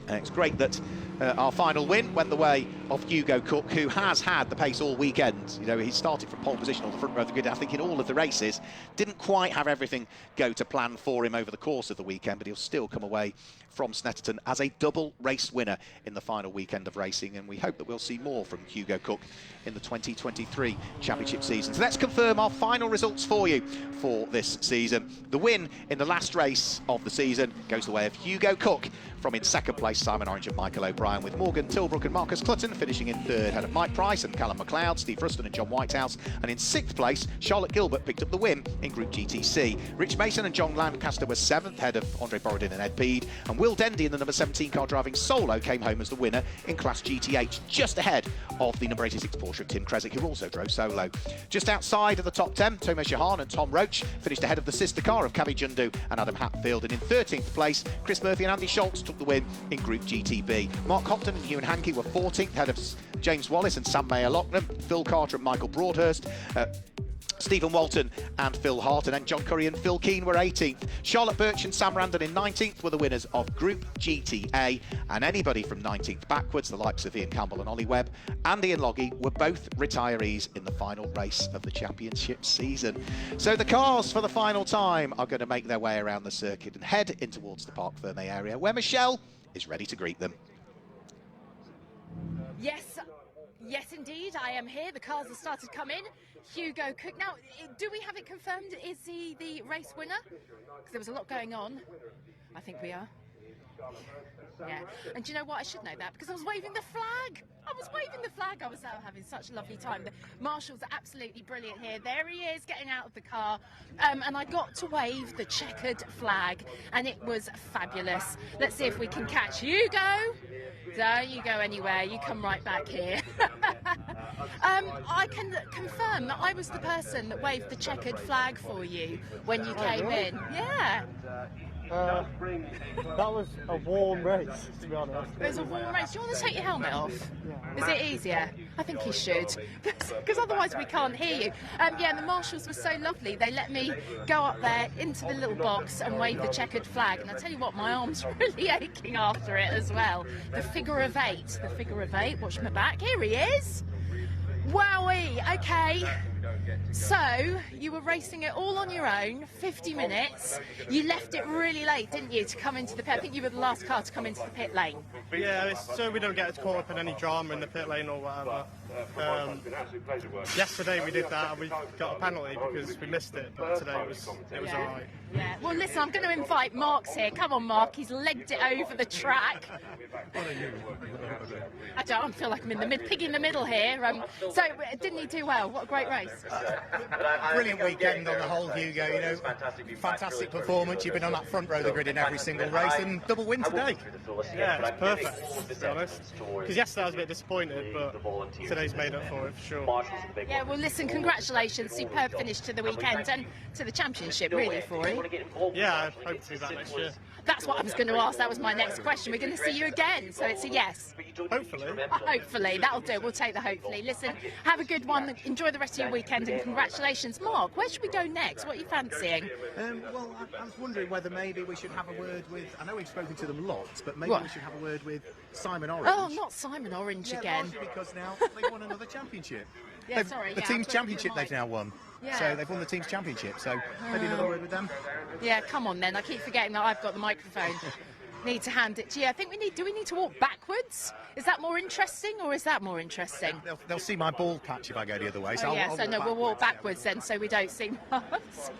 it's great that our final win went the way of Hugo Cook, who has had the pace all weekend. You know, he started from pole position on the front row of the grid, I think, in all of the races. Didn't quite have everything go to plan for him over the course of the weekend, but he'll still come away from Snetterton as a double race winner in the final weekend of racing, and we hope that we'll see more from Hugo Cook in the 2023 championship season. So let's confirm our final results for you for this season. The win in the last race of the season goes the way of Hugo Cook, from in 2nd place Simon Orange and Michael O'Brien, with Morgan Tilbrook and Marcus Clutton finishing in 3rd, ahead of Mike Price and Callum McLeod, Steve Ruston and John Whitehouse. And in 6th place, Charlotte Gilbert picked up the win in Group GTC. Rich Mason and John Lancaster were 7th, ahead of Andre Borodin and Ed Peed. And Will Dendy in the number 17 car driving solo came home as the winner in Class GTH, just ahead of the number 86 Porsche of Tim Kresick, who also drove solo. Just outside of the top 10, Thomas Shahan and Tom Roach finished ahead of the sister car of Kavi Jundu and Adam Hatfield. And in 13th place, Chris Murphy and Andy Schultz took the win in Group GTB. Mark Hopton and Ewan Hankey were 14th, ahead of James Wallace and Sam Mayer-Lochner, Phil Carter and Michael Broadhurst. Stephen Walton and Phil Hart, and then John Curry and Phil Keane were 18th. Charlotte Birch and Sam Randon in 19th were the winners of Group GTA, and anybody from 19th backwards, the likes of Ian Campbell and Ollie Webb and Ian Loggy, were both retirees in the final race of the championship season. So the cars for the final time are going to make their way around the circuit and head in towards the Parc Fermé area, where Michelle is ready to greet them. Yes, indeed, I am here. The cars have started to come in. Hugo Cook. Now, do we have it confirmed? Is he the race winner? Because there was a lot going on. I think we are. Yeah. And do you know what? I should know that because I was waving the flag. I was out having such a lovely time. The marshals are absolutely brilliant here. There he is, getting out of the car. And I got to wave the checkered flag, and it was fabulous. Let's see if we can catch Hugo. Don't you go anywhere. You come right back here. I can confirm that I was the person that waved the checkered flag for you when you came in. Yeah. That was a warm race, to be honest. It was a warm race. Do you want to take your helmet off? Is it easier? I think you should, because otherwise we can't hear you. Yeah, the marshals were so lovely. They let me go up there into the little box and wave the checkered flag. And I tell you what, my arm's really aching after it as well. The figure of 8. Watch my back. Here he is. Wowee. Okay. So, you were racing it all on your own, 50 minutes. You left it really late, didn't you, to come into the pit? I think you were the last car to come into the pit lane. Yeah, it's so we don't get caught up in any drama in the pit lane or whatever. Yesterday we did that and we got a penalty because we missed it, but today it was alright. Yeah. Well, listen, I'm going to invite Mark's here. Come on, Mark. He's legged it over the track. I don't feel like I'm in the pig in the middle here. So, didn't he do well? What a great race. Brilliant weekend on the whole, Hugo. You know, fantastic performance. You've been on that front row of the grid in every single race, and double win today. Yeah, it's perfect, to be honest. Because yesterday I was a bit disappointed, but today's made up for it, for sure. Yeah, well, listen, congratulations. Superb finish to the weekend and to the championship, really, for you. Yeah, I hope to be back next year. That's what I was going to ask. That was my next question. We're going to see you again, so it's a yes. Hopefully. Hopefully. That'll do. We'll take the hopefully. Listen, have a good one. Enjoy the rest of your weekend. weekend, and congratulations. Mark, where should we go next? What are you fancying? Well, I was wondering whether maybe we should have a word with, I know we've spoken to them lots, but maybe What? we should have a word with Simon Orange. Oh, not Simon Orange again. Largely because now they've won another championship. Yeah, sorry. The yeah, team's I'll championship put they've now won. Yeah. So they've won the team's championship, so maybe another word with them. Yeah, come on then. I keep forgetting that I've got the microphone. Need to hand it to you. I think do we need to walk backwards? Is that more interesting or is that more interesting? They'll see my ball patch if I go the other way. So Oh, I'll, yeah, I'll so no, we'll walk yeah. backwards then so we don't see Mark's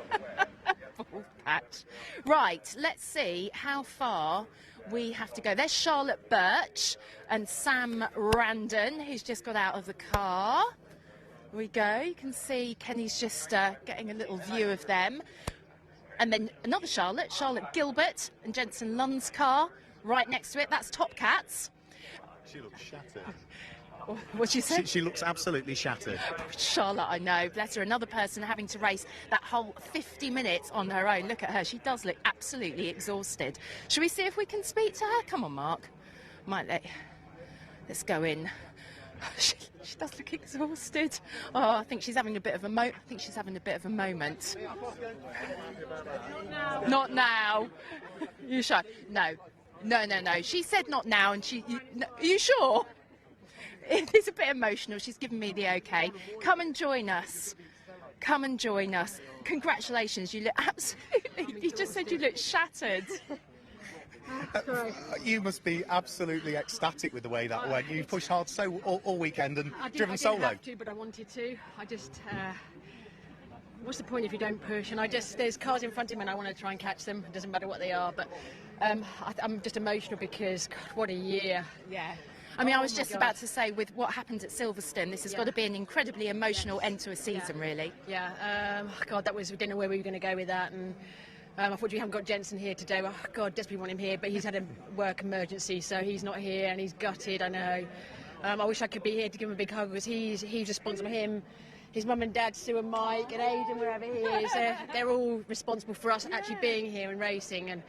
ball patch. Right, let's see how far we have to go. There's Charlotte Birch and Sam Randon, who's just got out of the car. Here we go. You can see Kenny's just getting a little view of them. And then another Charlotte Gilbert and Jensen Lund's car right next to it. That's Top Cats. She looks shattered. What'd you say? She looks absolutely shattered. Charlotte, I know. Bless her. Another person having to race that whole 50 minutes on her own. Look at her. She does look absolutely exhausted. Shall we see if we can speak to her? Come on, Mark. Let's go in. She does look exhausted. Oh, I think she's having a bit of a moment. Not now. You sure? No. She said not now, and are you sure? It's a bit emotional. She's given me the okay. Come and join us. Congratulations. You look absolutely. You just said you look shattered. You must be absolutely ecstatic with the way that went. You pushed hard all weekend and I driven didn't solo. have to, but I wanted to. I just, what's the point if you don't push? And there's cars in front of me and I want to try and catch them. It doesn't matter what they are, but I'm just emotional because, God, what a year. Yeah. I mean, I was Oh my just God. about to say, with what happened at Silverstone, this has got to be an incredibly emotional end to a season, really. Yeah, God, we didn't know where we were going to go with that. And unfortunately, we haven't got Jensen here today. Oh, God, desperately want him here, but he's had a work emergency, so he's not here and he's gutted, I know. I wish I could be here to give him a big hug because he's responsible for him. His mum and dad, Sue and Mike and Aidan, wherever he is, they're all responsible for us actually being here and racing. And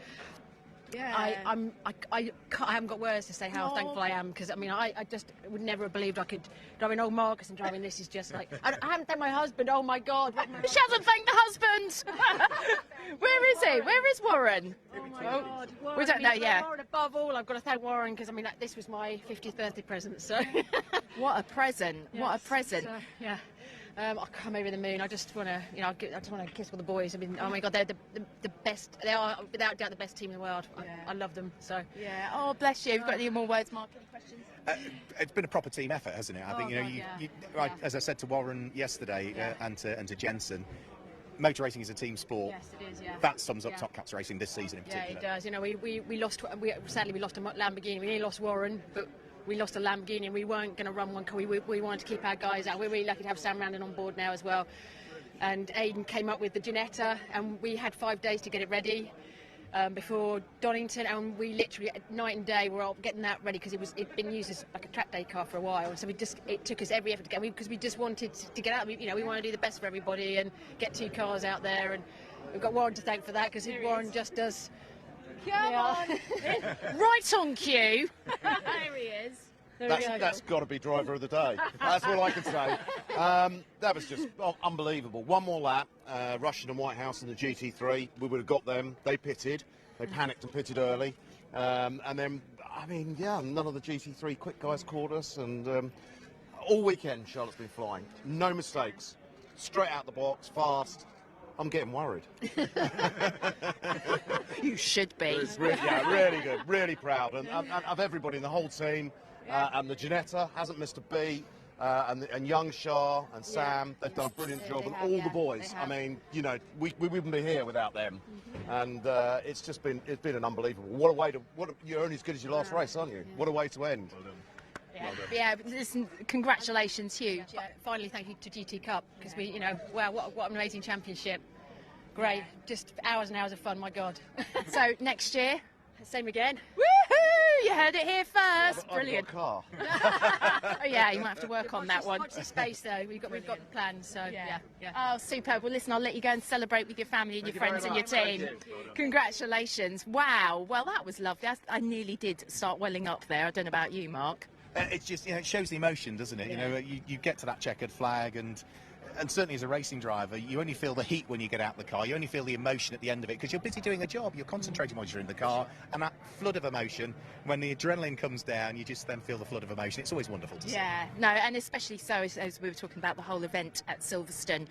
Yeah. I haven't got words to say how thankful I am because I mean I just would never have believed I could driving old Marcus and driving this is just like I haven't thanked my husband. Oh my God! She hasn't thanked the husband. Where is he? Where is Warren? Oh my God! Warren, we don't know yet. Warren above all, I've got to thank Warren because I mean this was my 50th birthday present. So What a present! What a Yes, present! so, yeah. I'm over the moon. I just want to, I just want to kiss all the boys. I mean, oh my God, they're the best. They are without doubt the best team in the world. I love them. So Yeah. Oh, bless you. Have you got any more words, Mark? Any questions? It's been a proper team effort, hasn't it? I think God, as I said to Warren yesterday and to Jensen, motor racing is a team sport. yes, it is. Yeah. That sums up Top Cats racing this season in Yeah, particular. it does. You know, we lost. Sadly, we lost a Lamborghini. We nearly lost Warren, but we lost a Lamborghini, and we weren't going to run one. We wanted to keep our guys out. We're really lucky to have Sam Randon on board now as well. And Aidan came up with the Ginetta, and we had 5 days to get it ready before Donington, and we literally night and day were all getting that ready because it'd been used as like a track day car for a while. So it took us every effort to get because we just wanted to get out. We want to do the best for everybody and get 2 cars out there, and we've got Warren to thank for that because Warren just does. Come on. Right on cue. There he is. That's got to be driver of the day. That's all I can say. That was just unbelievable. One more lap, Russian and Whitehouse in the GT3. We would have got them. They pitted. They panicked and pitted early. And then, I mean, yeah, none of the GT3 quick guys caught us. And all weekend, Charlotte's been flying. No mistakes. Straight out the box, fast. I'm getting worried. You should be. It's really good. Really proud. And of everybody in the whole team. And the Ginetta hasn't missed a beat, and Young Shah and Sam, they've done a brilliant job, and all the boys. I mean, we wouldn't be here without them, and it's been an unbelievable. What a way to! You're only as good as your last race, aren't you? What a way to end. Yeah, listen, congratulations, huge. Yeah, finally, thank you to GT Cup because wow, what an amazing championship. Great, just hours and hours of fun. My God. So next year, Same again. woohoo! You heard it here first. Brilliant. I've got a car. Oh yeah, you might have to work on that one. Watch the space though. We've got plans. So yeah. Oh, superb. Well, listen, I'll let you go and celebrate with your family and your friends and your team. Congratulations. Wow. Well, that was lovely. I nearly did start welling up there. I don't know about you, Mark. It's just, it shows the emotion, doesn't it? You get to that checkered flag and and certainly as a racing driver, you only feel the heat when you get out the car. You only feel the emotion at the end of it because you're busy doing a job. You're concentrating while you're in the car, and that flood of emotion, when the adrenaline comes down, you just then feel the flood of emotion. It's always wonderful to see. Yeah, no, and especially so as we were talking about the whole event at Silverstone,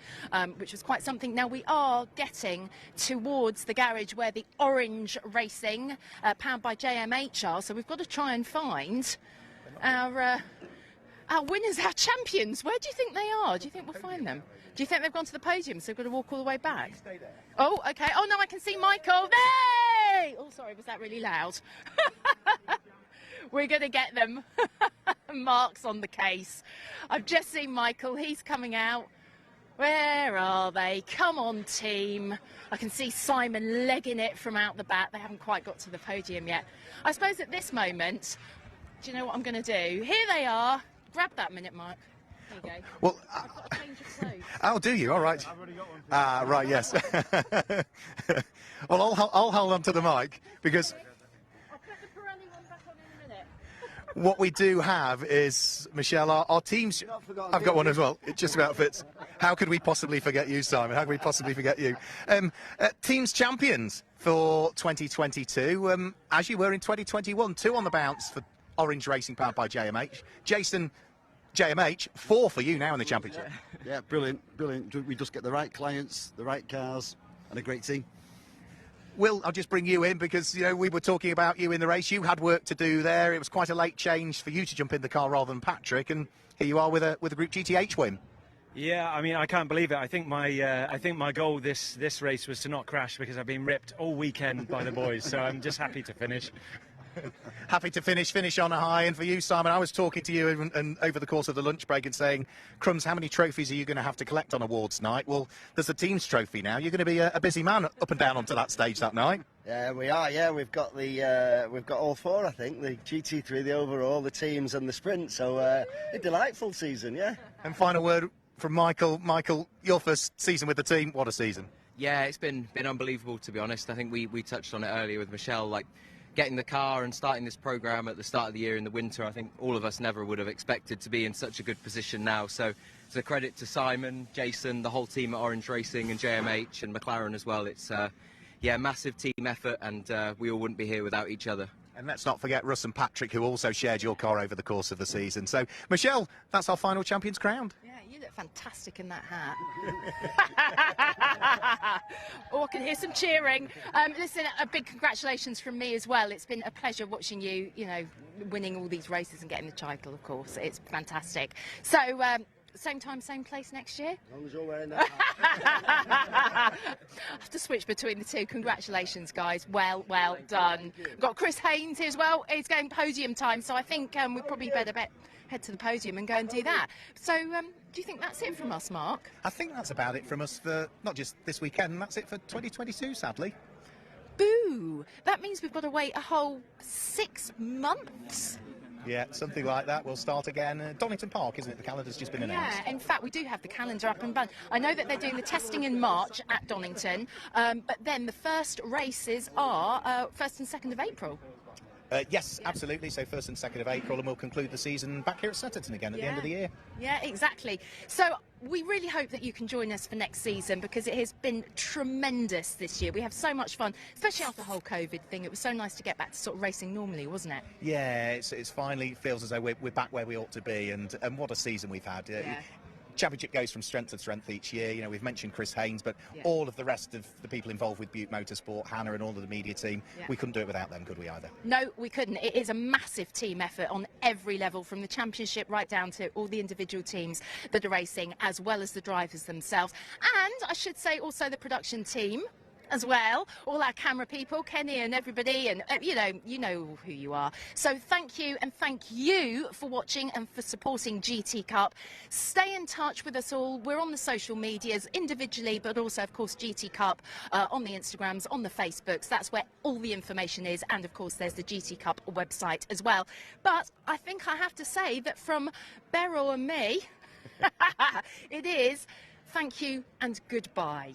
which was quite something. Now we are getting towards the garage where the Orange Racing, powered by JMH, are. So we've got to try and find our winners, our champions. Where do you think they are? Do you think we'll find them? Do you think they've gone to the podium, so they've got to walk all the way back? Stay there. Oh, okay. Oh, no, I can see Michael. Hey! Oh, sorry, was that really loud? We're going to get them. Mark's on the case. I've just seen Michael. He's coming out. Where are they? Come on, team. I can see Simon legging it from out the back. They haven't quite got to the podium yet. I suppose at this moment, do you know what I'm going to do? Here they are. Grab that minute, Mark. There you go. Well, I've got a change of clothes. oh, do you? All right. I've already got one. Ah, right, yes. Well, I'll hold on to the mic because I'll put the Pirelli one back on in a minute. what we do have is, Michelle, our teams... I've got one as well. It just about fits. How could we possibly forget you, Simon? How could we possibly forget you? Teams champions for 2022, as you were in 2021. 2 on the bounce for Orange Racing, powered by JMH. Jason, JMH, 4 for you now in the championship. Yeah, brilliant, brilliant. We just get the right clients, the right cars, and a great team. Will, I'll just bring you in because, you know, we were talking about you in the race. You had work to do there. It was quite a late change for you to jump in the car rather than Patrick, and here you are with a Group GTH win. Yeah, I mean, I can't believe it. I think my goal this race was to not crash because I've been ripped all weekend by the boys. So I'm just happy to finish. Happy to finish on a high. And for you, Simon, I was talking to you and over the course of the lunch break and saying, Crumbs, how many trophies are you going to have to collect on awards night? Well, there's the team's trophy now. You're going to be a busy man up and down onto that stage that night. Yeah, we are. Yeah, we've got all 4, I think. The GT3, the overall, the teams, and the sprint. So a delightful season. Yeah. And final word from Michael. Michael, your first season with the team. What a season. Yeah, it's been unbelievable, to be honest. I think we touched on it earlier with Michelle, like getting the car and starting this programme at the start of the year in the winter. I think all of us never would have expected to be in such a good position now. So it's a credit to Simon, Jason, the whole team at Orange Racing and JMH and McLaren as well. It's massive team effort, and we all wouldn't be here without each other. And let's not forget Russ and Patrick, who also shared your car over the course of the season. So, Michelle, that's our final champions crowned. Yeah, you look fantastic in that hat. Oh, I can hear some cheering. Listen, a big congratulations from me as well. It's been a pleasure watching you, winning all these races and getting the title, of course. It's fantastic. So, same time, same place next year? As long as you're wearing that. I have to switch between the two. Congratulations, guys. Well done. We've got Chris Haynes here as well. He's going podium time, so I think we probably better head to the podium and go and do that. So, do you think that's it from us, Mark? I think that's about it from us for not just this weekend, that's it for 2022, sadly. Boo! That means we've got to wait a whole 6 months. Yeah, something like that. We'll start again. Donington Park, isn't it? The calendar's just been announced. Yeah, in fact, we do have the calendar up and running. I know that they're doing the testing in March at Donington, but then the first races are 1st and 2nd of April. Yes, absolutely. So 1st and 2nd of April, and we'll conclude the season back here at Snetterton again at the end of the year. Yeah, exactly. So we really hope that you can join us for next season because it has been tremendous this year. We have so much fun, especially after the whole COVID thing. It was so nice to get back to sort of racing normally, wasn't it? Yeah, it's finally feels as though we're back where we ought to be, and what a season we've had. Championship goes from strength to strength each year. We've mentioned Chris Haynes, but all of the rest of the people involved with Butte Motorsport, Hannah and all of the media team, we couldn't do it without them, could we either? No, we couldn't. It is a massive team effort on every level, from the championship right down to all the individual teams that are racing, as well as the drivers themselves. And I should say also the production team as well, all our camera people, Kenny and everybody, and you know who you are. So thank you for watching and for supporting GT Cup. Stay in touch with us all. We're on the social medias individually, but also of course GT Cup on the Instagrams, on the Facebooks. That's where all the information is, and of course there's the GT Cup website as well. But I think I have to say that from Beryl and me, it is thank you and goodbye.